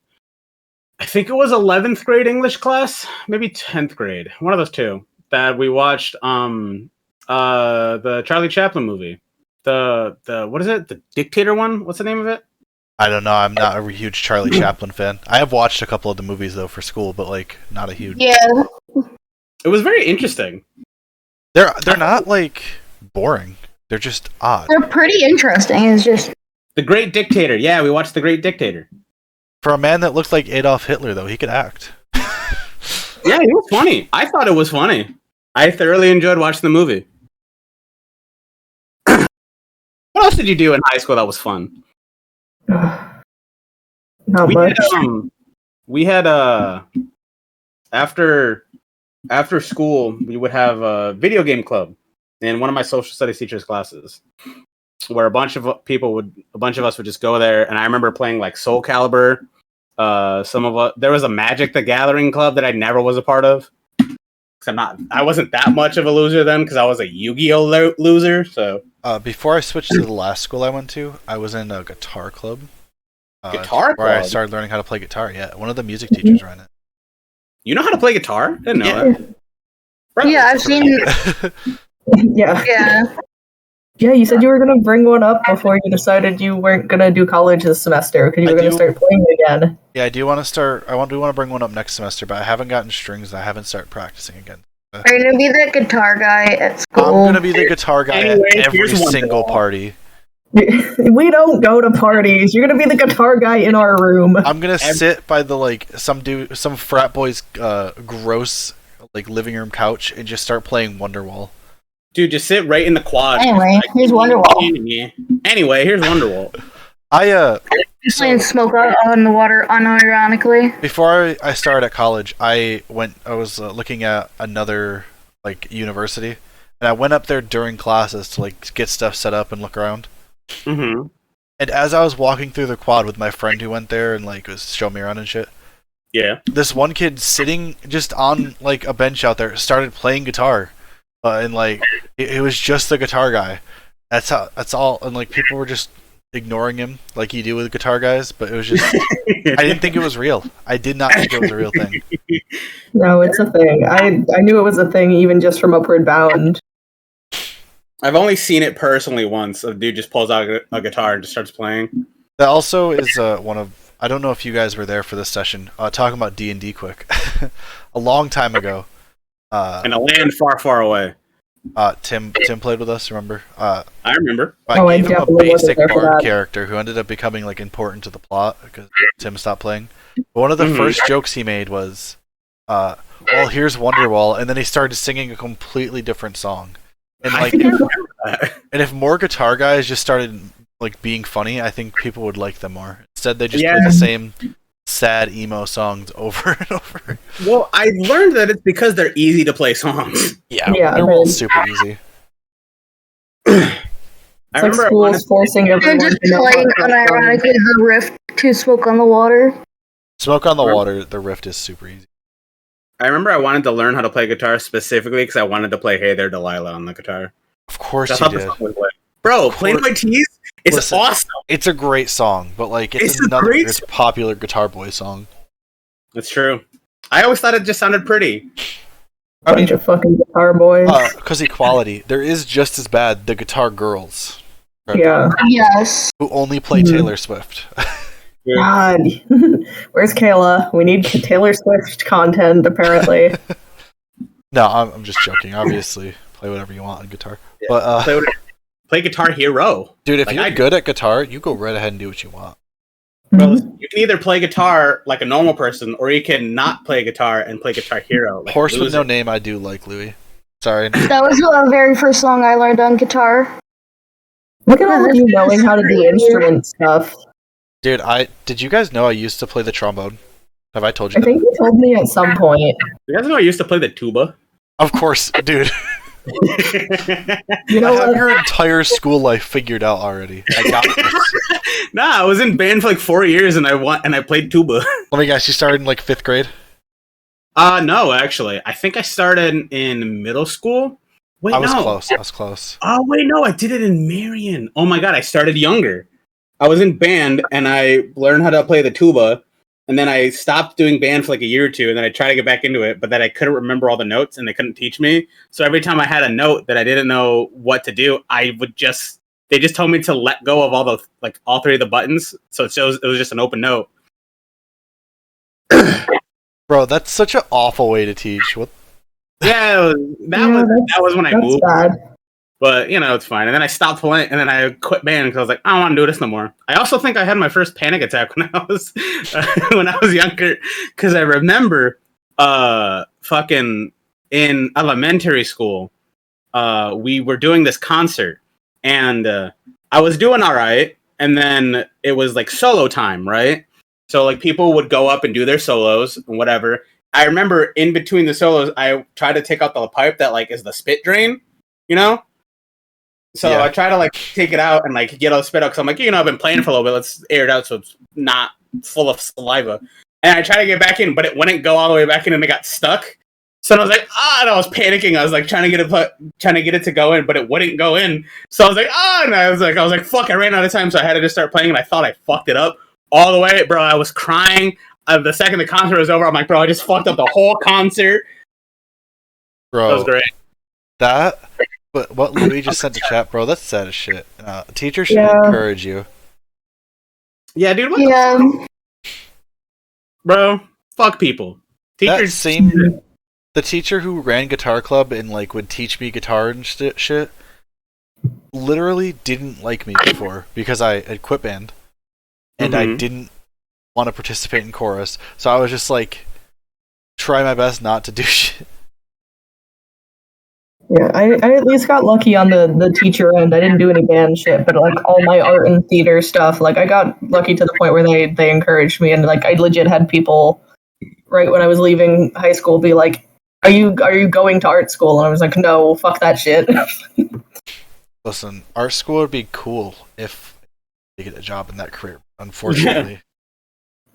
I think it was 11th grade English class, maybe 10th grade, one of those two, that we watched the Charlie Chaplin movie. The what is it? The Dictator one? What's the name of it? I don't know. I'm not a huge Charlie Chaplin fan. I have watched a couple of the movies though for school, but like not a huge. Yeah. It was very interesting. They're not like boring. They're just odd. They're pretty interesting. It's just The Great Dictator. Yeah, we watched The Great Dictator. For a man that looked like Adolf Hitler, though, he could act. Yeah, he was funny. I thought it was funny. I thoroughly enjoyed watching the movie. What else did you do in high school that was fun? Not We much. had after school we would have a video game club in one of my social studies teachers' classes, where a bunch of us would just go there, and I remember playing like Soul Calibur. There was a Magic the Gathering club that I never was a part of. I wasn't that much of a loser then because I was a Yu-Gi-Oh loser. So before I switched to the last school I went to, I was in a guitar club. Guitar where I club? started learning how to play guitar. Yeah, one of the music teachers ran it. You know how to play guitar? Didn't know Yeah. that. Bro, yeah, I've seen. Yeah. Yeah, Yeah, you said you were going to bring one up before you decided you weren't going to do college this semester because you were going to start playing again. Yeah, I do want to start. I do want to bring one up next semester, but I haven't gotten strings. And I haven't started practicing again. are you gonna be the guitar guy at school? I'm gonna be the guitar guy Anyway, at every here's one single thing. party. We don't go to parties. You're going to be the guitar guy in our room. I'm gonna sit by the some frat boy's gross living room couch and just start playing Wonderwall. Dude, just sit right in the quad. Anyway, here's Wonderwall. Anyway, here's Wonderwall. Just playing Smoke on the Water unironically. Before I started at college, I was looking at another university, and I went up there during classes to get stuff set up and look around. Mm-hmm. And as I was walking through the quad with my friend who went there and was showing me around and shit, Yeah. this one kid sitting just on a bench out there started playing guitar, and it was just the guitar guy. That's all, and people were just ignoring him like you do with guitar guys. But it was just I didn't think it was real. I did not think it was a real thing. No, it's a thing. I knew it was a thing even just from Upward Bound. I've only seen it personally once. A dude just pulls out a guitar and just starts playing. That also is one of, I don't know if you guys were there for this session, talking about D&D quick. A long time ago. In a land far, far away. Tim played with us, remember? I remember. I I gave him a definitely wasn't basic there for bard that. character who ended up becoming important to the plot because Tim stopped playing. But one of the first jokes he made was, well, here's Wonderwall, and then he started singing a completely different song. And I think I remember that. and if more guitar guys just started being funny, I think people would like them more. Instead, they just play the same sad emo songs over and over. Well, I learned that it's because they're easy to play songs. Yeah, Yeah, they're all right. super easy. I It's like remember I school's wanted- forcing And everyone just to know playing how to play. unironically the riff to Smoke on the Water. Smoke on the Water, the rift is super easy. I remember I wanted to learn how to play guitar specifically because I wanted to play "Hey There, Delilah" on the guitar. Of course That's you how the did. song was like. Bro, "Plain White Tees" is Listen, awesome. It's a great song, but it's a another great it's a popular Guitar Boy song. That's true. I always thought it just sounded pretty. I mean, Bunch of fucking guitar boys. because equality, there is just as bad the Guitar Girls. Right? Yeah. Yes. Who only play Taylor Swift. God. Where's Kayla? We need Taylor Swift content, apparently. No, I'm just joking. Obviously, play whatever you want on guitar. Yeah. But Play Guitar Hero. dude, if Like, you're I- good at guitar, you go right ahead and do what you want. Bro, you can either play guitar like a normal person, or you can not play guitar and play Guitar Hero. Like Horse a with loser. no name, I do like Louis. Sorry. That was the very first song I learned on guitar. Look at all of you knowing how to do instrument stuff. Dude, did you guys know I used to play the trombone? Have I told you I that? think you told me at some point. You guys know I used to play the tuba? Of course, dude. You know I have what? your entire school life figured out already. I got this. Nah, I was in band for like 4 years and I played tuba. Let me guess, you started in 5th grade? No, actually. I think I started in middle school. Wait, I was no. close. I was close. Oh, wait, no, I did it in Marion. Oh my god, I started younger. I was in band and I learned how to play the tuba. and then I stopped doing band for like a year or two, and then I tried to get back into it, but then I couldn't remember all the notes, and they couldn't teach me. So every time I had a note that I didn't know what to do, they just told me to let go of all three of the buttons, so it was just an open note. Bro, that's such an awful way to teach. What? Yeah, that was when I moved. Bad. But, it's fine. And then I stopped playing, and then I quit band because I was like, I don't want to do this no more. I also think I had my first panic attack when I was younger, because I remember fucking in elementary school, we were doing this concert, and I was doing all right, and then it was like solo time, right? So like people would go up and do their solos and whatever. I remember in between the solos, I tried to take out the pipe that like is the spit drain, So I try to like take it out and like get all the spit out because I'm like, I've been playing for a little bit. Let's air it out so it's not full of saliva. And I tried to get back in, but it wouldn't go all the way back in, and it got stuck. So I was like, and I was panicking. I was like trying to get it to go in, but it wouldn't go in. So I was like, and I was like, fuck! I ran out of time, so I had to just start playing, and I thought I fucked it up all the way, bro. I was crying. The second the concert was over, I'm like, bro, I just fucked up the whole concert. Bro, that was great. But what Louis just said to chat, bro, that's sad as shit. Teachers should encourage you. Yeah, dude. What bro, fuck people. Teachers. The teacher who ran guitar club and like would teach me guitar and shit literally didn't like me before because I had quit band and I didn't want to participate in chorus. So I was just like, try my best not to do shit. Yeah, I at least got lucky on the teacher end. I didn't do any band shit, but like all my art and theater stuff, like I got lucky to the point where they encouraged me, and like I legit had people right when I was leaving high school be like, Are you going to art school? And I was like, no, fuck that shit. Listen, art school would be cool if you get a job in that career, unfortunately.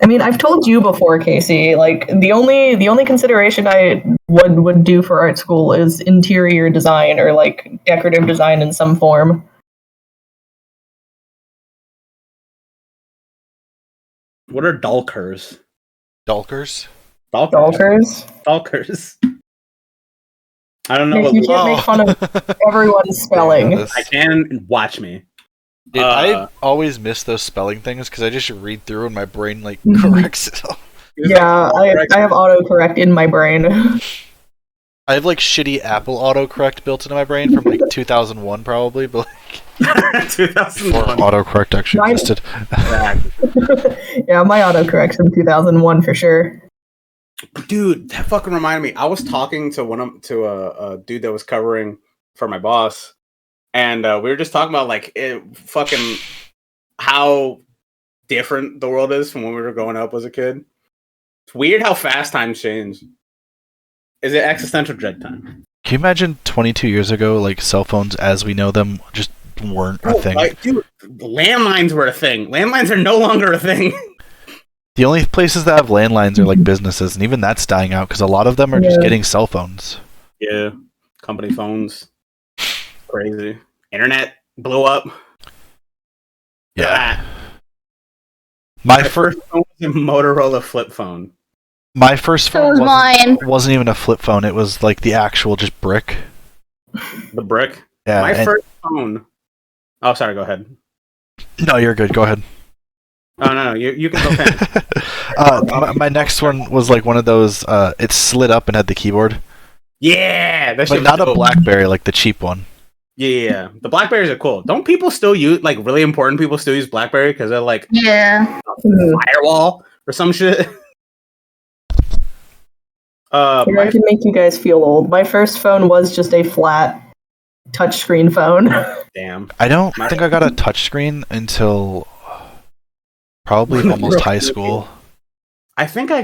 I mean, I've told you before, Casey, like the only consideration I would do for art school is interior design or like decorative design in some form. What are dulkers? Dulkers? Dulkers. I don't know. You can't make fun of everyone's spelling. I can, watch me. Dude, I always miss those spelling things because I just read through and my brain like corrects it all. Yeah, I have autocorrect in my brain. I have like shitty Apple autocorrect built into my brain from like 2001 probably, but like 2001 before autocorrect actually existed. Yeah, my autocorrect's from 2001 for sure. Dude, that fucking reminded me. I was talking to a dude that was covering for my boss. And we were just talking about like fucking how different the world is from when we were growing up as a kid. It's weird how fast times change. Is it existential dread time? Can you imagine 22 years ago, like cell phones as we know them just weren't a thing? Like, dude, landlines were a thing. Landlines are no longer a thing. The only places that have landlines are like businesses, and even that's dying out because a lot of them are just getting cell phones. Yeah, company phones. Crazy. Internet blew up. Yeah. My first phone was a Motorola flip phone. My first phone wasn't even a flip phone. It was like the actual just brick. The brick? Yeah. My first phone... Oh, sorry, go ahead. No, you're good. Go ahead. Oh, no, you can go ahead. My next one was like one of those, it slid up and had the keyboard. Yeah! But not a BlackBerry, like the cheap one. Yeah, the Blackberries are cool. Don't people still use, like, really important people still use BlackBerry because they're like, firewall or some shit? I can make you guys feel old. My first phone was just a flat touchscreen phone. Damn. I don't think I got a touchscreen until probably almost high school. I think my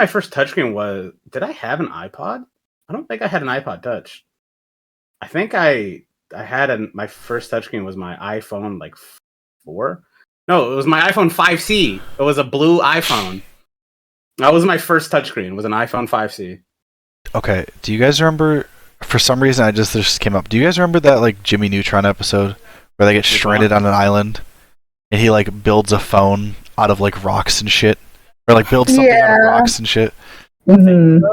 first touchscreen was, did I have an iPod? I don't think I had an iPod Touch. I think I had my first touchscreen was my iPhone like 4. No, it was my iPhone 5C. It was a blue iPhone. That was my first touchscreen. Was an iPhone 5C. Okay, do you guys remember? For some reason, I just came up. Do you guys remember that like Jimmy Neutron episode where they get stranded on an island and he like builds a phone out of like rocks and shit? Or like build something out of rocks and shit. Mm-hmm.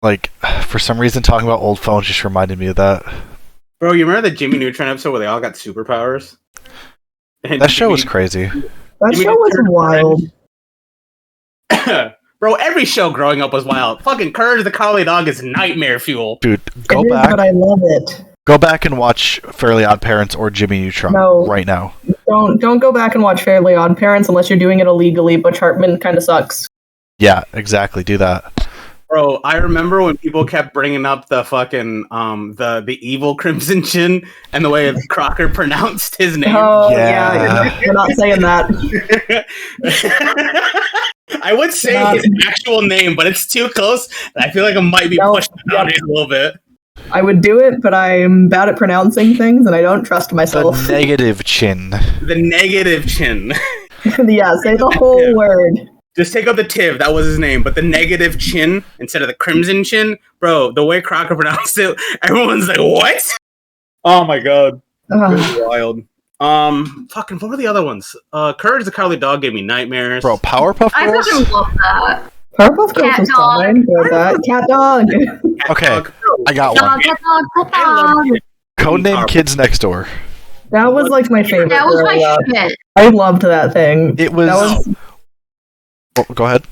Like, for some reason, talking about old phones just reminded me of that. Bro, you remember the Jimmy Neutron episode where they all got superpowers? And That show was crazy. That show was wild. Bro, every show growing up was wild. Fucking Courage the Cowardly Dog is nightmare fuel. Dude, go It is, back. but I love it. Go back and watch Fairly Odd Parents or Jimmy Neutron right now. Don't go back and watch Fairly Odd Parents unless you're doing it illegally. Butch Hartman kind of sucks. Yeah, exactly. Do that. Bro, I remember when people kept bringing up the fucking the evil Crimson Chin and the way Crocker pronounced his name. Oh Yeah. you're not saying that. I would say his actual name, but it's too close. And I feel like it might be pushed down a little bit. I would do it, but I'm bad at pronouncing things, and I don't trust myself. The negative chin. The negative chin. Yeah, say the whole word. Just take out the Tiv, that was his name, but the negative chin instead of the Crimson Chin, bro, the way Crocker pronounced it, everyone's like, what? Oh my god. It was wild. Fucking, what were the other ones? Courage the Cowardly Dog gave me nightmares. Bro, Powerpuff I Girls? fucking love that. Powerpuff Girls Cat was dog. fine. Enjoyed that. Cat dog. Okay, I got one. Dog. Codename Kids Next Door. That was like my favorite. That was growing my up. shit. I loved that thing. It was... That was Oh, go ahead.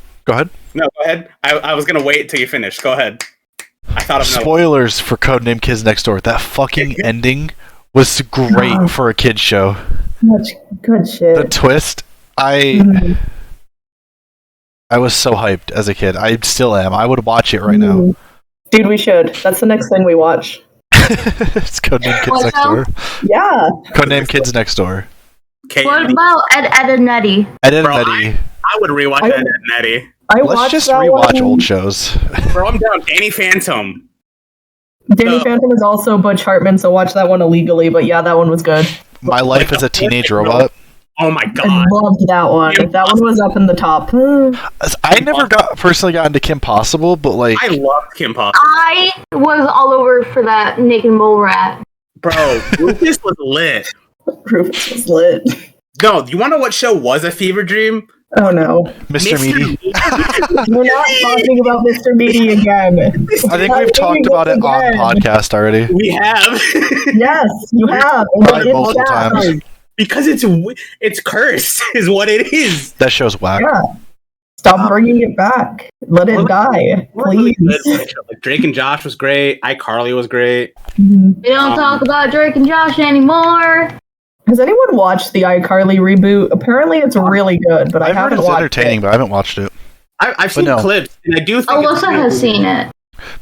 No, go ahead. I was gonna wait till you finish. Go ahead. I thought of another one. Spoilers for Codename Kids Next Door. That fucking ending was great for a kid's show. much good shit. The twist, I was so hyped as a kid. I still am. I would watch it right now. Dude, we should. That's the next thing we watch. It's Codename Kids Next Door. Yeah. Codename Kids Next Door. What about Ed and Eddie? Ed and Bro, Eddie. I would rewatch Ed and Eddie. I Let's watched just that rewatch one. old shows. Bro, I'm down. Danny Phantom. Danny Phantom is also Butch Hartman, so watch that one illegally. But yeah, that one was good. My Life as a Teenage Robot. Oh my I god. loved that one. That one was up in the top. I never personally got into Kim Possible, but like I loved Kim Possible. I was all over for that Naked Mole Rat. Bro, Rufus was lit. Rufus was lit. No, do you want to know what show was a fever dream? Oh no. Mr. Meaty. We're not talking about Mr. Meaty again. I think we've talked about it on podcast already. We have. Yes, you have. And Probably it's multiple sad. times. Because it's cursed, is what it is. That show's whack. Yeah. Stop bringing it back. Let it die, Really please. good. Like, Drake and Josh was great. iCarly was great. Mhm. We don't talk about Drake and Josh anymore. Has anyone watched the iCarly reboot? Apparently, it's really good, but I I've heard haven't it's watched entertaining, it. but I haven't watched it. I've seen no. clips, and I do think it's Alyssa has seen it.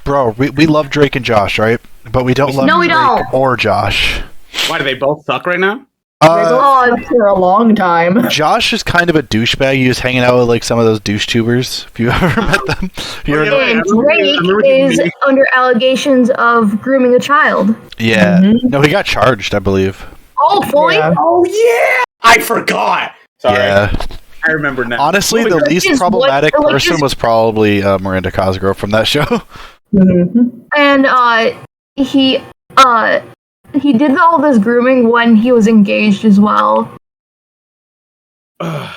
Bro, we love Drake and Josh, right? But we don't love No, we Drake don't. or Josh. Why do they both suck right now? They Uh, both sucked for a long time. Josh is kind of a douchebag. He was hanging out with like some of those douche tubers. If you ever met them, you ever know? And I remember Drake is thinking- under allegations of grooming a child. Yeah. Mhm. No, he got charged, I believe. Oh, boy. Yeah. Oh yeah, I forgot. Sorry, Yeah. I remember now. Honestly, the Like, least is what- problematic like, person is- was probably Miranda Cosgrove from that show. Mhm. And he did all this grooming when he was engaged as well. Oh.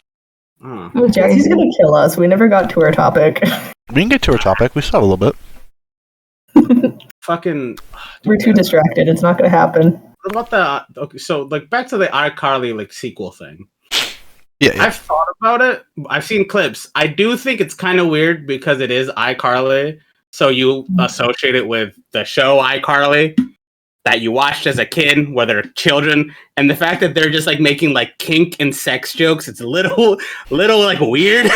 Which Jesse's is- gonna kill us. We never got to our topic. We can get to our topic. We still have a little bit. Fucking. We're too distracted. It's not gonna happen. What about the? Okay, so like back to the iCarly like sequel thing. Yeah. I've thought about it. I've seen clips. I do think it's kind of weird because it is iCarly, so you associate it with the show iCarly that you watched as a kid, where they're children, and the fact that they're just like making like kink and sex jokes. It's a little like weird.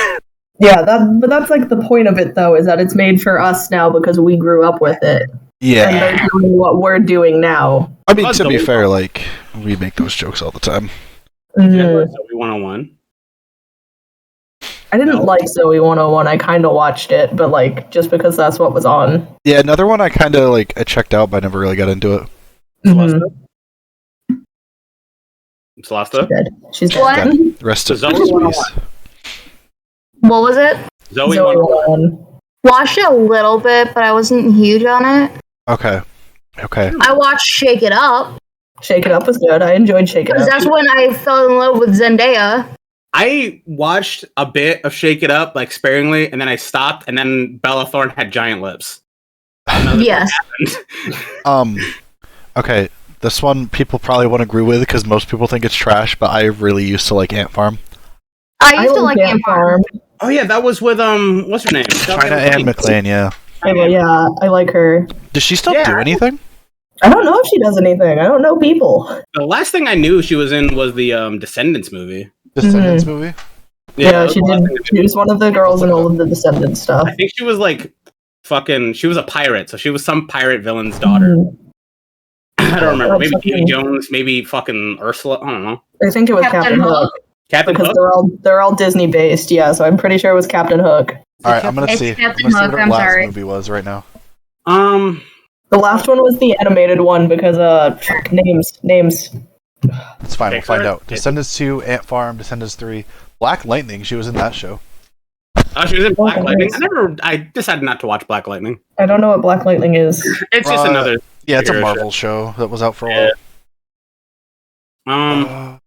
Yeah, but that's like the point of it, though, is that it's made for us now because we grew up with it, and Yeah. they're doing what we're doing now. I mean, to be fair, like, we make those jokes all the time. Mhm. Zoe 101. I didn't like Zoe 101. I kind of watched it, but like just because that's what was on. Yeah, another one I kind of, like, I checked out, but I never really got into it. Mhm. Celeste? She's dead. What? Okay. Rest of Zoe peace. 101. What was it? Zoe Zoe 101. 101. Watched it a little bit, but I wasn't huge on it. Okay. Okay. I watched Shake It Up Shake It Up was good. I enjoyed Shake It because Up. that's when I fell in love with Zendaya. I watched a bit of Shake It Up, like sparingly, and then I stopped, and then Bella Thorne had giant lips. Yes. Okay, this one people probably won't agree with because most people think it's trash, but I really used to like Ant Farm. I used to like Ant Farm. Oh yeah, that was with what's her name? China Anne McClain, yeah. I like her. Does she still do anything? I don't know if she does anything. I don't know people. The last thing I knew she was in was the Descendants movie. Descendants movie? Yeah, she did. She was one of the girls in all of the Descendants stuff. I think she was like she was a pirate, so she was some pirate villain's daughter. I don't remember. Maybe Davy Jones, maybe fucking Ursula. I don't know. I think it was Captain Hook. Captain Hook? They're all Disney based, yeah, so I'm pretty sure it was Captain Hook. Alright, I'm gonna see. Captain I'm gonna Hook, see what I'm the last sorry. movie was right now. The last one was the animated one because names. It's fine, we'll find out. Descendants 2, Ant Farm, Descendants 3, Black Lightning, she was in that show. Oh, she was in Black Lightning? I decided not to watch Black Lightning. I don't know what Black Lightning is. It's just another Yeah, it's a Marvel show that was out for a while. I'm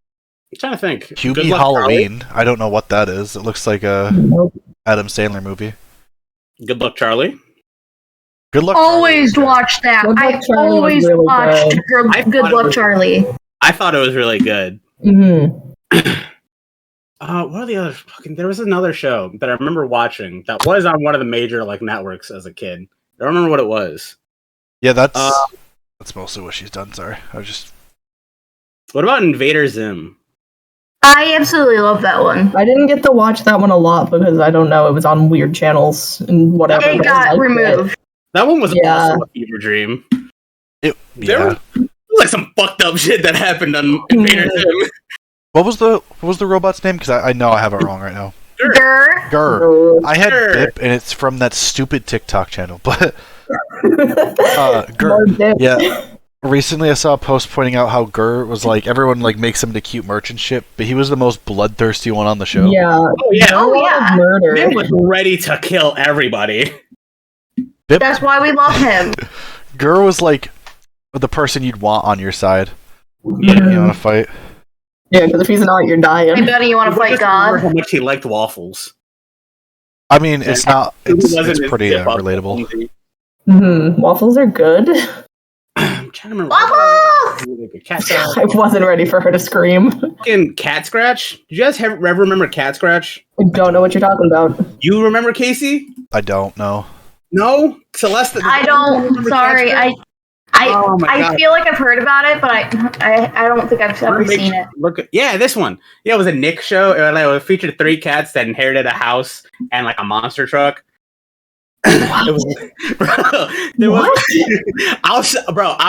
trying to think. Hubie Halloween. Charlie? I don't know what that is. It looks like a Adam Sandler movie. Good Luck Charlie. Good Luck Always Charlie. watched that. I always really watched Good Luck Charlie. I thought it was really good. Mm-hmm. What are the other fucking? There was another show that I remember watching that was on one of the major like networks as a kid. I don't remember what it was. Yeah, that's mostly what she's done. Sorry, I was just. What about Invader Zoom? I absolutely love that one. I didn't get to watch that one a lot because I don't know, it was on weird channels and whatever. It got removed. That one was also a fever dream. There was like some fucked up shit that happened on Invader Zoom. What was the robot's name? Because I know I have it wrong right now. Grr. I had Bip, and it's from that stupid TikTok channel. But Grr. Yeah. Recently, I saw a post pointing out how Grr was like everyone like makes him into cute merchant shit, but he was the most bloodthirsty one on the show. Yeah. Oh yeah. Murder. He was ready to kill everybody. Bip. That's why we love him. Grr was like the person you'd want on your side. You want to fight? Yeah, because if he's not, you're dying. Hey, buddy, you want to fight God? How much he liked waffles. I mean, it's not. It's pretty relatable. Waffles are good. I'm trying to remember. Waffles! I wasn't ready for her to scream. Fucking Cat Scratch. Did you guys ever remember Cat Scratch? I don't know what you're talking about. You remember Casey? I don't know. No, Celeste. I don't. Sorry, I feel like I've heard about it, but I don't think I've ever seen it. Yeah, this one. Yeah, it was a Nick show. It featured 3 cats that inherited a house and like a monster truck. I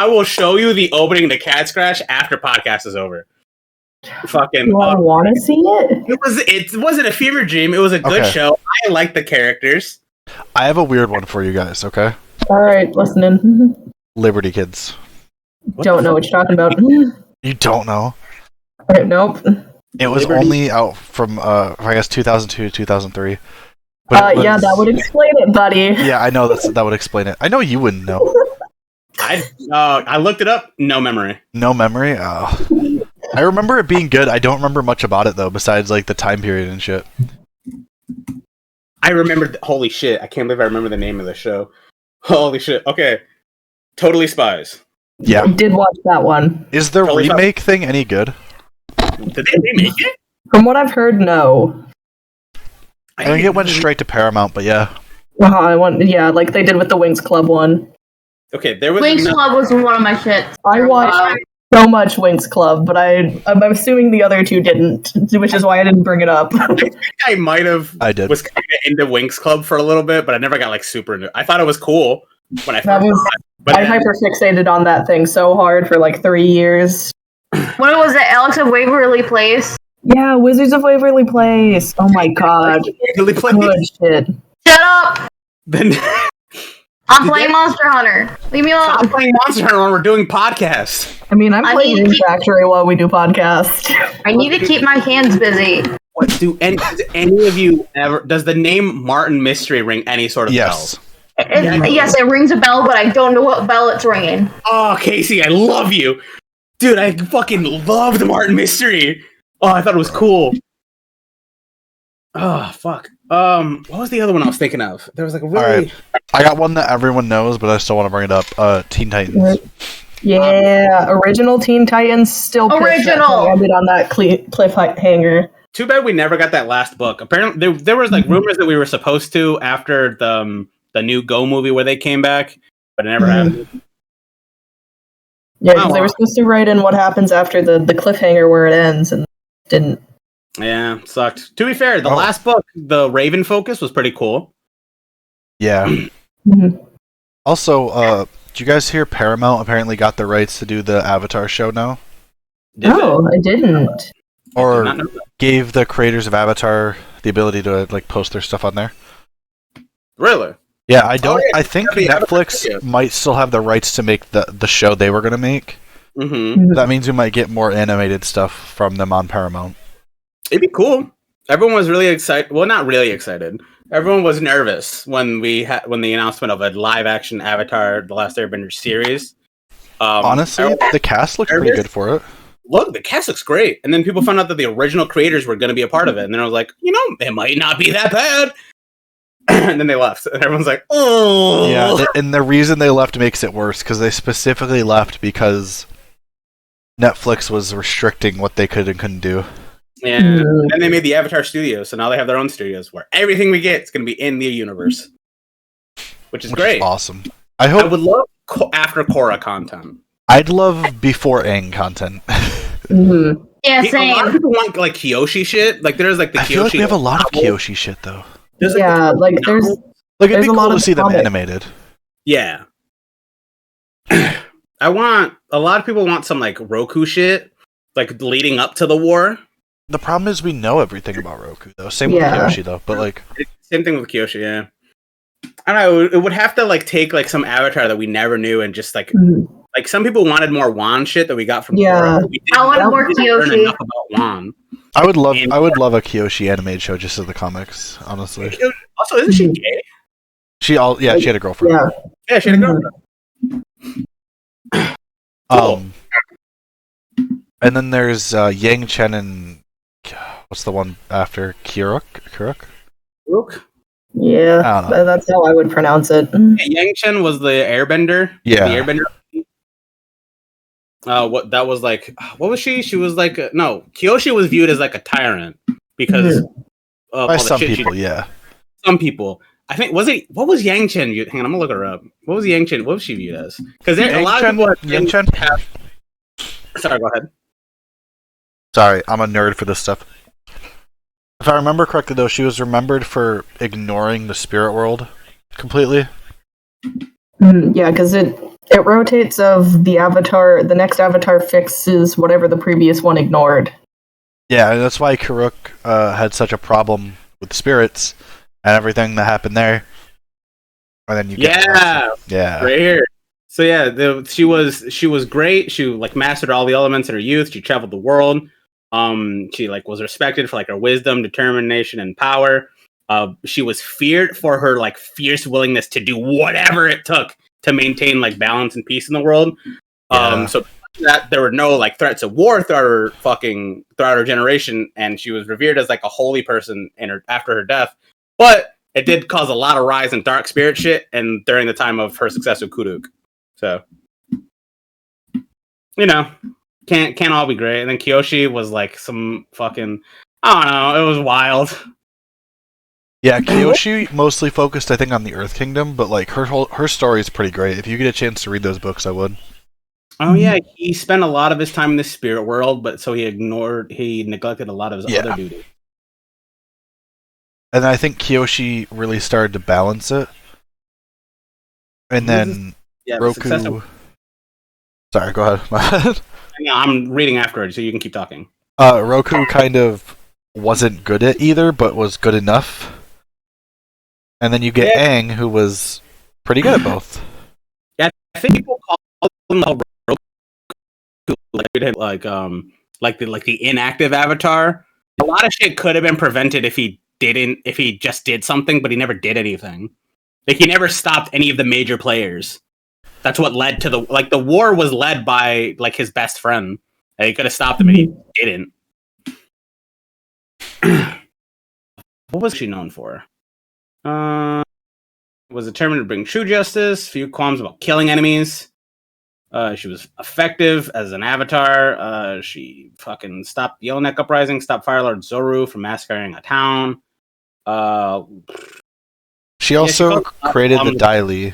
will show you the opening to Cat Scratch after podcast is over. Fucking. Do I want to see it? It wasn't a fever dream. It was a good show. I liked the characters. I have a weird one for you guys. Okay. All right, listening. Liberty Kids. Don't know what you're talking about. You don't know? Nope. It was only out from I guess 2002 to 2003. Yeah, that would explain it, buddy. Yeah, I know that would explain it. I know you wouldn't know. I looked it up. No memory. No memory? Oh. I remember it being good. I don't remember much about it though, besides like the time period and shit. I remembered. Holy shit! I can't believe I remember the name of the show. Holy shit! Okay, Totally Spies. Yeah, I did watch that one. Is the remake thing any good? Did they remake it? From what I've heard, no. I think it went straight to Paramount, but yeah. Like they did with the Winx Club one. Okay, there was Winx Club was one of my shits. I watched so much Winx Club, but I'm assuming the other 2 didn't, which is why I didn't bring it up. I might have. I did. Was kind of into Winx Club for a little bit, but I never got like super into it. I thought it was cool when I I hyperfixated on that thing so hard for like 3 years. What was it? Alex of Waverly Place? Yeah, Wizards of Waverly Place. Oh my god. Good shit. Shut up! Then I'm playing Monster Hunter. Leave me alone. I'm playing Monster Hunter when we're doing podcasts. I mean, I'm playing Moon Factory while we do podcasts. I need to keep my hands busy. What do any of you ever? Does the name Martin Mystery ring any sort of bells? Yes, it rings a bell, but I don't know what bell it's ringing. Oh, Casey, I love you, dude. I fucking love the Martin Mystery. Oh, I thought it was cool. Oh fuck. What was the other one I was thinking of? There was like a really. Alright. I got one that everyone knows, but I still want to bring it up. Teen Titans. Yeah, original Teen Titans still Original! ended on that cliffhanger. Too bad we never got that last book. Apparently, there was like rumors that we were supposed to after the new Go movie where they came back, but it never happened. Yeah, because they were supposed to write in what happens after the cliffhanger where it ends, and didn't. Yeah, sucked. To be fair, the last book, the Raven focus, was pretty cool. Yeah. Also, did you guys hear Paramount apparently got the rights to do the Avatar show now? I didn't. Or gave the creators of Avatar the ability to like post their stuff on there? Really? Yeah, I don't. I think Netflix might still have the rights to make the show they were going to make. That means we might get more animated stuff from them on Paramount. It'd be cool. Everyone was really excited. Well, not really excited. Everyone was nervous when when the announcement of a live action Avatar: The Last Airbender series. Honestly, the cast looks pretty good for it. Look, the cast looks great. And then people found out that the original creators were going to be a part of it. And then I was like, it might not be that bad. And then they left. And everyone's like, oh. Yeah, and the reason they left makes it worse, because they specifically left because Netflix was restricting what they could and couldn't do. Yeah. And they made the Avatar studios, so now they have their own studios where everything we get is going to be in the universe. Which is great. Awesome. I would love after Korra content. I'd love before Aang content. Yeah, same. A lot of people want like Kyoshi shit. Like there's like the Kyoshi. I feel like we have a lot of Kyoshi shit though. There's it'd be cool to see them animated. Yeah. A lot of people want some like Roku shit, like leading up to the war. The problem is we know everything about Roku though. Same with Kyoshi though, but like same thing with Kyoshi, yeah. I don't know, it would have to like take like some Avatar that we never knew and just like like some people wanted more Wan shit that we got from Korra. I want more Kyoshi. Enough about Wan. I would love a Kyoshi animated show just as the comics, honestly. Also, isn't she gay? She had a girlfriend. Yeah, she had a girlfriend. And then there's Yang Chen and what's the one after Kuruk? Yeah, that's how I would pronounce it. Yang Chen was the Airbender. Yeah, the Airbender. What that was like? What was she? She was like no. Kyoshi was viewed as like a tyrant because by some people. Some people. I think what was Yang Chen viewed? Hang on, I'm gonna look her up. What was Yang Chen? What was she viewed as? Because a lot of people. Yang Chen. Sorry, go ahead. Sorry, I'm a nerd for this stuff. If I remember correctly, though, she was remembered for ignoring the spirit world completely. Yeah, because it rotates of the Avatar. The next Avatar fixes whatever the previous one ignored. Yeah, and that's why Kuruk had such a problem with spirits and everything that happened there. And then you get right here. So yeah, she was great. She like mastered all the elements in her youth. She traveled the world. She like was respected for like her wisdom, determination, and power. She was feared for her like fierce willingness to do whatever it took to maintain like balance and peace in the world. So that there were no like threats of war throughout her generation, and she was revered as like a holy person after her death. But it did cause a lot of rise and dark spirit shit, and during the time of her successor Kuruk. So can't all be great. And then Kyoshi was like some fucking I don't know. It was wild. Yeah, Kyoshi mostly focused, I think, on the Earth Kingdom, but like her story is pretty great. If you get a chance to read those books, I would. Oh yeah, he spent a lot of his time in the spirit world, but so he neglected a lot of his other duties. And I think Kyoshi really started to balance it. And then Roku. Sorry, go ahead. I'm reading afterwards, so you can keep talking. Roku kind of wasn't good at either, but was good enough. And then you get Aang, who was pretty good at both. Yeah, I think people call him Roku like the inactive Avatar. A lot of shit could have been prevented if he just did something, but he never did anything. Like he never stopped any of the major players. That's what led to the war was led by like his best friend. And he could have stopped him and he didn't. what was she known for? Was determined to bring true justice. Few qualms about killing enemies. She was effective as an avatar. She fucking stopped the Yellowneck Uprising, stopped Firelord Zoru from massacring a town. She also created the Daily.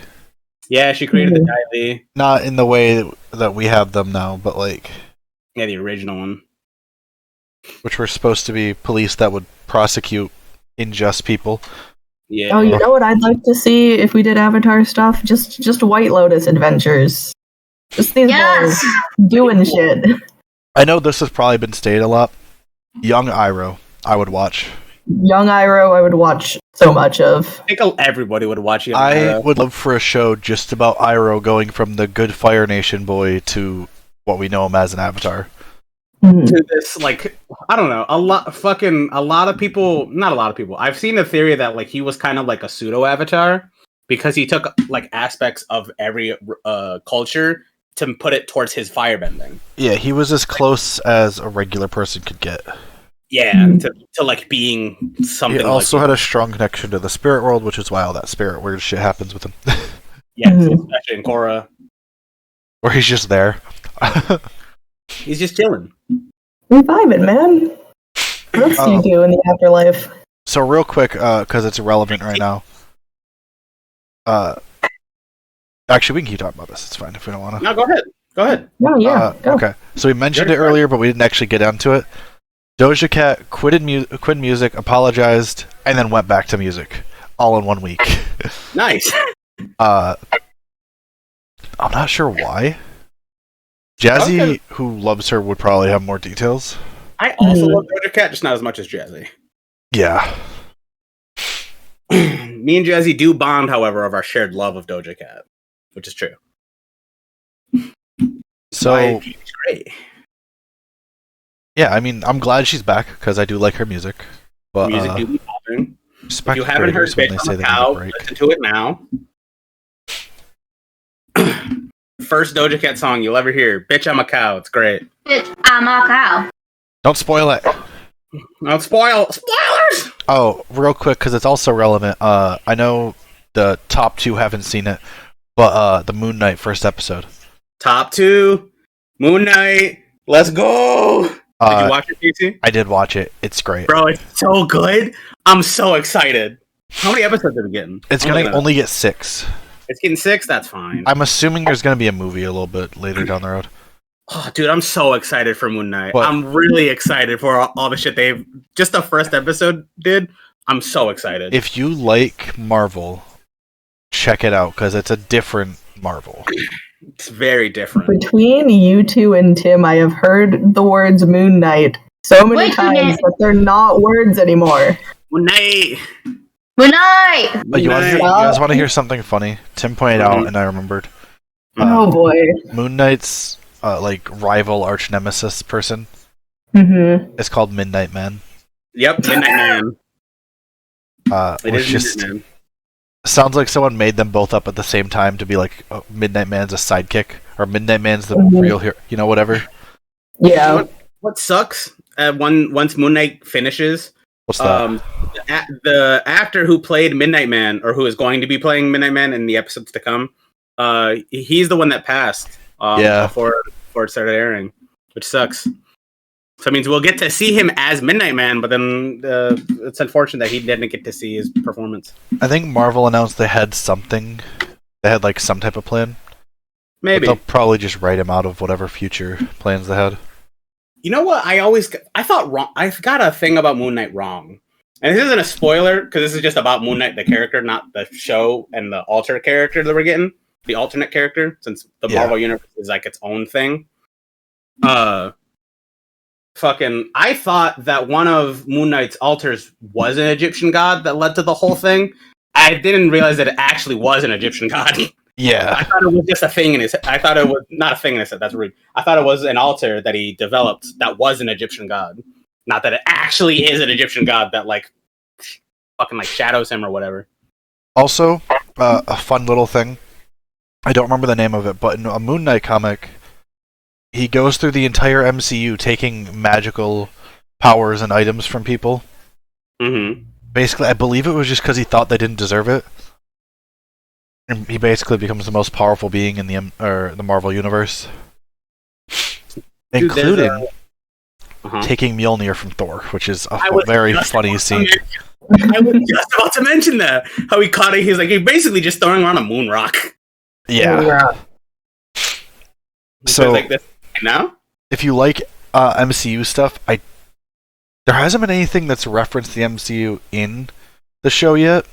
Yeah, she created the Daily. Not in the way that we have them now, but like... Yeah, the original one. Which were supposed to be police that would prosecute unjust people. Yeah. Oh, you know what I'd like to see if we did Avatar stuff? Just White Lotus adventures. Just these guys doing shit. I know this has probably been stated a lot. Young Iroh, I would watch. Young Iroh, I would watch so much of. I think everybody would watch Young I Iroh. would love for a show just about Iroh going from the good Fire Nation boy to what we know him as an Avatar. To this, like, I don't know, a lot of people, not a lot of people, I've seen a theory that, like, he was kind of like a pseudo-Avatar because he took, like, aspects of every culture to put it towards his firebending. Yeah, he was as close as a regular person could get. Yeah, to like, being something. He also had a strong connection to the spirit world, which is why all that spirit weird shit happens with him. Yeah, especially in Korra. Where he's just there. He's just chilling. We're vibing, man. What else do you do in the afterlife? So real quick, because it's irrelevant right now. Actually, we can keep talking about this. It's fine if we don't want to. No, go ahead. Go ahead. No, yeah. Go. Okay, so we mentioned it earlier, but we didn't actually get into it. Doja Cat quit music, apologized, and then went back to music, all in 1 week. Nice. I'm not sure why. Jazzy, who loves her, would probably have more details. I also love Doja Cat, just not as much as Jazzy. Yeah. Me and Jazzy do bond, however, of our shared love of Doja Cat, which is true. So, it's great. Yeah, I mean, I'm glad she's back because I do like her music. But Music do be popping. If you you haven't heard when Bitch, they I'm say a they Cow, need a break. listen to it now. First Doja Cat song you'll ever hear. Bitch, I'm a Cow. It's great. Bitch, I'm a cow. Don't spoil it. Don't spoilers! Oh, real quick, because it's also relevant. I know the top two haven't seen it, but the Moon Knight first episode. Top 2, Moon Knight. Let's go! Did you watch it, PC? I did watch it. It's great. Bro, it's so good. I'm so excited. How many episodes are we getting? It's going to only get 6. It's getting 6? That's fine. I'm assuming there's going to be a movie a little bit later down the road. Oh, dude, I'm so excited for Moon Knight. What? I'm really excited for all the shit they've... Just the first episode did. I'm so excited. If you like Marvel, check it out, because it's a different Marvel. It's very different. Between you two and Tim, I have heard the words Moon Knight so many times that they're not words anymore. Moon Knight! Moon Knight! You guys want to hear something funny? Tim pointed out, and I remembered. Oh boy. Moon Knight's like rival arch nemesis person. Mm-hmm. It's called Midnight Man. Yep, Midnight Man. It is just Midnight Man. sounds like someone made them both up at the same time to be like, oh, Midnight Man's a sidekick, or Midnight Man's the real hero, whatever. Yeah. What sucks? Once Moon Knight finishes, What's that? The actor who played Midnight Man, or who is going to be playing Midnight Man in the episodes to come, he's the one that passed. Before it started airing, which sucks. So it means we'll get to see him as Midnight Man, but then it's unfortunate that he didn't get to see his performance. I think Marvel announced they had something. They had like some type of plan. Maybe they'll probably just write him out of whatever future plans they had. You know what? I thought wrong. I got a thing about Moon Knight wrong, and this isn't a spoiler because this is just about Moon Knight the character, not the show and the alternate character that we're getting. The alternate character, since the Marvel universe is like its own thing. I thought that one of Moon Knight's alters was an Egyptian god that led to the whole thing. I didn't realize that it actually was an Egyptian god. Yeah. I thought it was just a thing in his head. I thought it was not a thing in his head. That's rude. I thought it was an altar that he developed that was an Egyptian god. Not that it actually is an Egyptian god that like fucking like shadows him or whatever. Also, a fun little thing. I don't remember the name of it, but in a Moon Knight comic, he goes through the entire MCU taking magical powers and items from people. Mm-hmm. basically, I believe it was just because he thought they didn't deserve it. And he basically becomes the most powerful being in the Marvel universe. Dude, including taking Mjolnir from Thor, which is a very funny scene. I was just about to mention that. How he caught it, he's basically just throwing around a moon rock. Yeah. So, like this now? If you like MCU stuff, there hasn't been anything that's referenced the MCU in the show yet.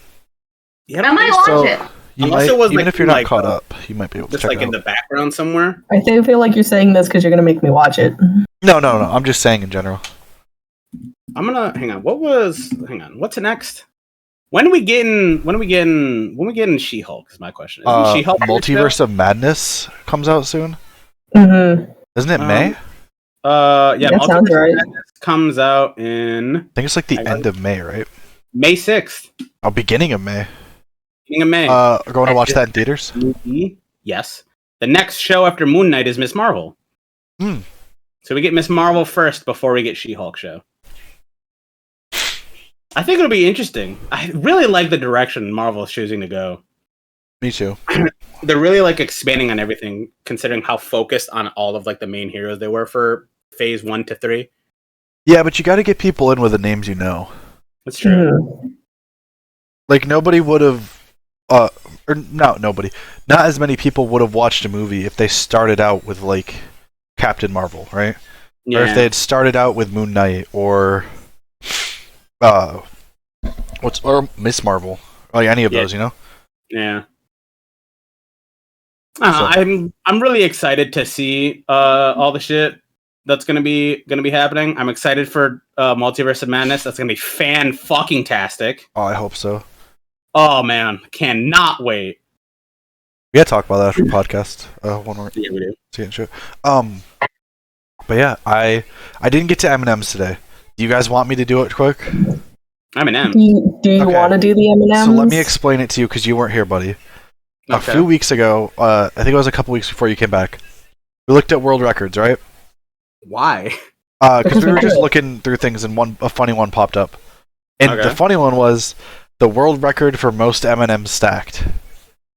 Yeah, I might watch it. Even if you're not caught up, you might be able to check it out. In the background somewhere. I feel like you're saying this because you're gonna make me watch it. No. I'm just saying in general. I'm gonna hang on. What's next? When are we getting She-Hulk? Is my question. She-Hulk Multiverse of Madness comes out soon. Mm-hmm. Isn't it May? Yeah, that sounds right. Comes out in. I think it's like the end of May, right? May 6th. Oh, beginning of May. Beginning of May. Going to watch that in theaters? Yes. The next show after Moon Knight is Miss Marvel. So we get Miss Marvel first before we get She-Hulk show. I think it'll be interesting. I really like the direction Marvel is choosing to go. Me too. They're really expanding on everything, considering how focused on all of the main heroes they were for phase 1 to 3. Yeah, but you got to get people in with the names you know. That's true. Nobody would have, nobody. Not as many people would have watched a movie if they started out with Captain Marvel, right? Yeah. Or if they had started out with Moon Knight or Miss Marvel, any of those, you know? Yeah. I'm really excited to see all the shit that's gonna be happening. I'm excited for Multiverse of Madness. That's gonna be fan-fucking-tastic. Oh, I hope so. Oh man, cannot wait. We gotta talk about that after the podcast. One more. Yeah, we do. But yeah, I didn't get to M&M's today. Do you guys want me to do it quick? M&M. Do you want to do the M&M's? So let me explain it to you because you weren't here, buddy. A few weeks ago, I think it was a couple weeks before you came back, we looked at world records, right? Why? Because we were just looking through things and a funny one popped up. And the funny one was the world record for most M&M's stacked.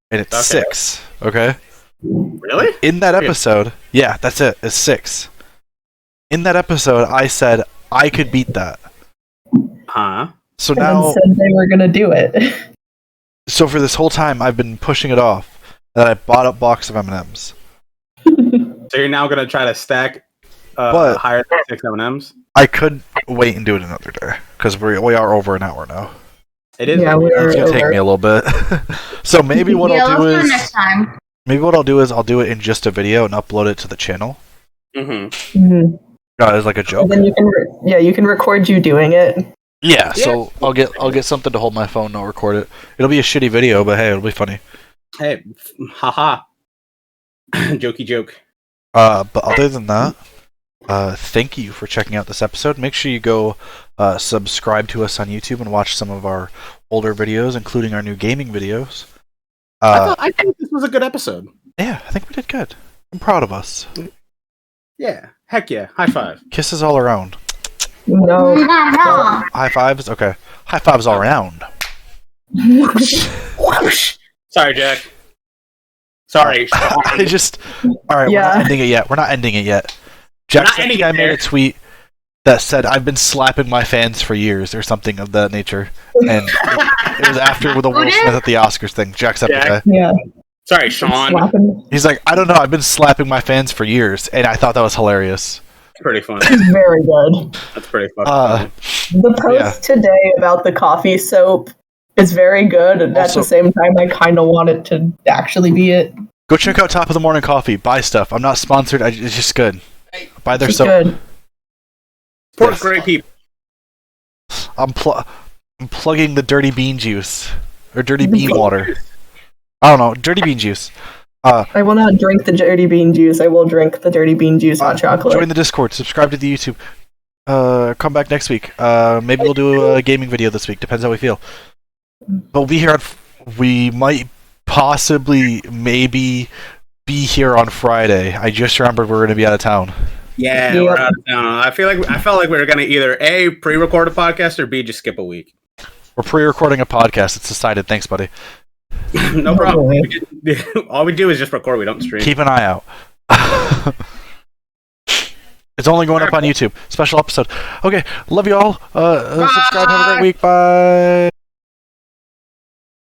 And it's 6, okay? Really? In that episode, yeah, that's it, it's 6. In that episode, I said I could beat that. Huh? So now said they were gonna do it. So for this whole time, I've been pushing it off, and I bought a box of M&Ms. So you're now gonna try to stack higher than 6 M&Ms? I could wait and do it another day because we are over an hour now. It is. Yeah, it's gonna take me a little bit. So maybe what I'll do is next time. Maybe what I'll do is I'll do it in just a video and upload it to the channel. As a joke. And then you can record you doing it. Yeah, so I'll get something to hold my phone and I'll record it. It'll be a shitty video, but hey, it'll be funny. Hey, haha. Jokey joke. But other than that, thank you for checking out this episode. Make sure you go subscribe to us on YouTube and watch some of our older videos, including our new gaming videos. I think this was a good episode. Yeah, I think we did good. I'm proud of us. Yeah, heck yeah. High five. Kisses all around. No. High fives? Okay. High fives all around. Sorry, Jack. Sorry. Alright, we're not ending it yet. Jack said I made a tweet that said, I've been slapping my fans for years, or something of that nature. And it was after the Will Smith at the Oscars thing. Jacksepticeye. Yeah. Sorry, Sean. He's like, I don't know, I've been slapping my fans for years, and I thought that was hilarious. Pretty funny. Very good. That's pretty funny. The post today about the coffee soap is very good, and at the same time, I kind of want it to actually be it. Go check out Top of the Morning Coffee. Buy stuff. I'm not sponsored. It's just good. Buy their soap. Good. Support great people. I'm plugging the dirty bean juice or dirty bean water. I don't know, dirty bean juice. I will not drink the dirty bean juice. I will drink the dirty bean juice hot chocolate. Join the Discord. Subscribe to the YouTube. Come back next week. Maybe we'll do a gaming video this week. Depends how we feel. But we'll be here we might possibly maybe be here on Friday. I just remembered we're going to be out of town. Yeah, we're out of town. I felt like we were going to either A, pre-record a podcast, or B, just skip a week. We're pre-recording a podcast. It's decided. Thanks, buddy. No problem. All we do is just record. We don't stream. Keep an eye out. It's only going up on YouTube. Special episode. Okay, love you all. Subscribe. Have a great week. Bye.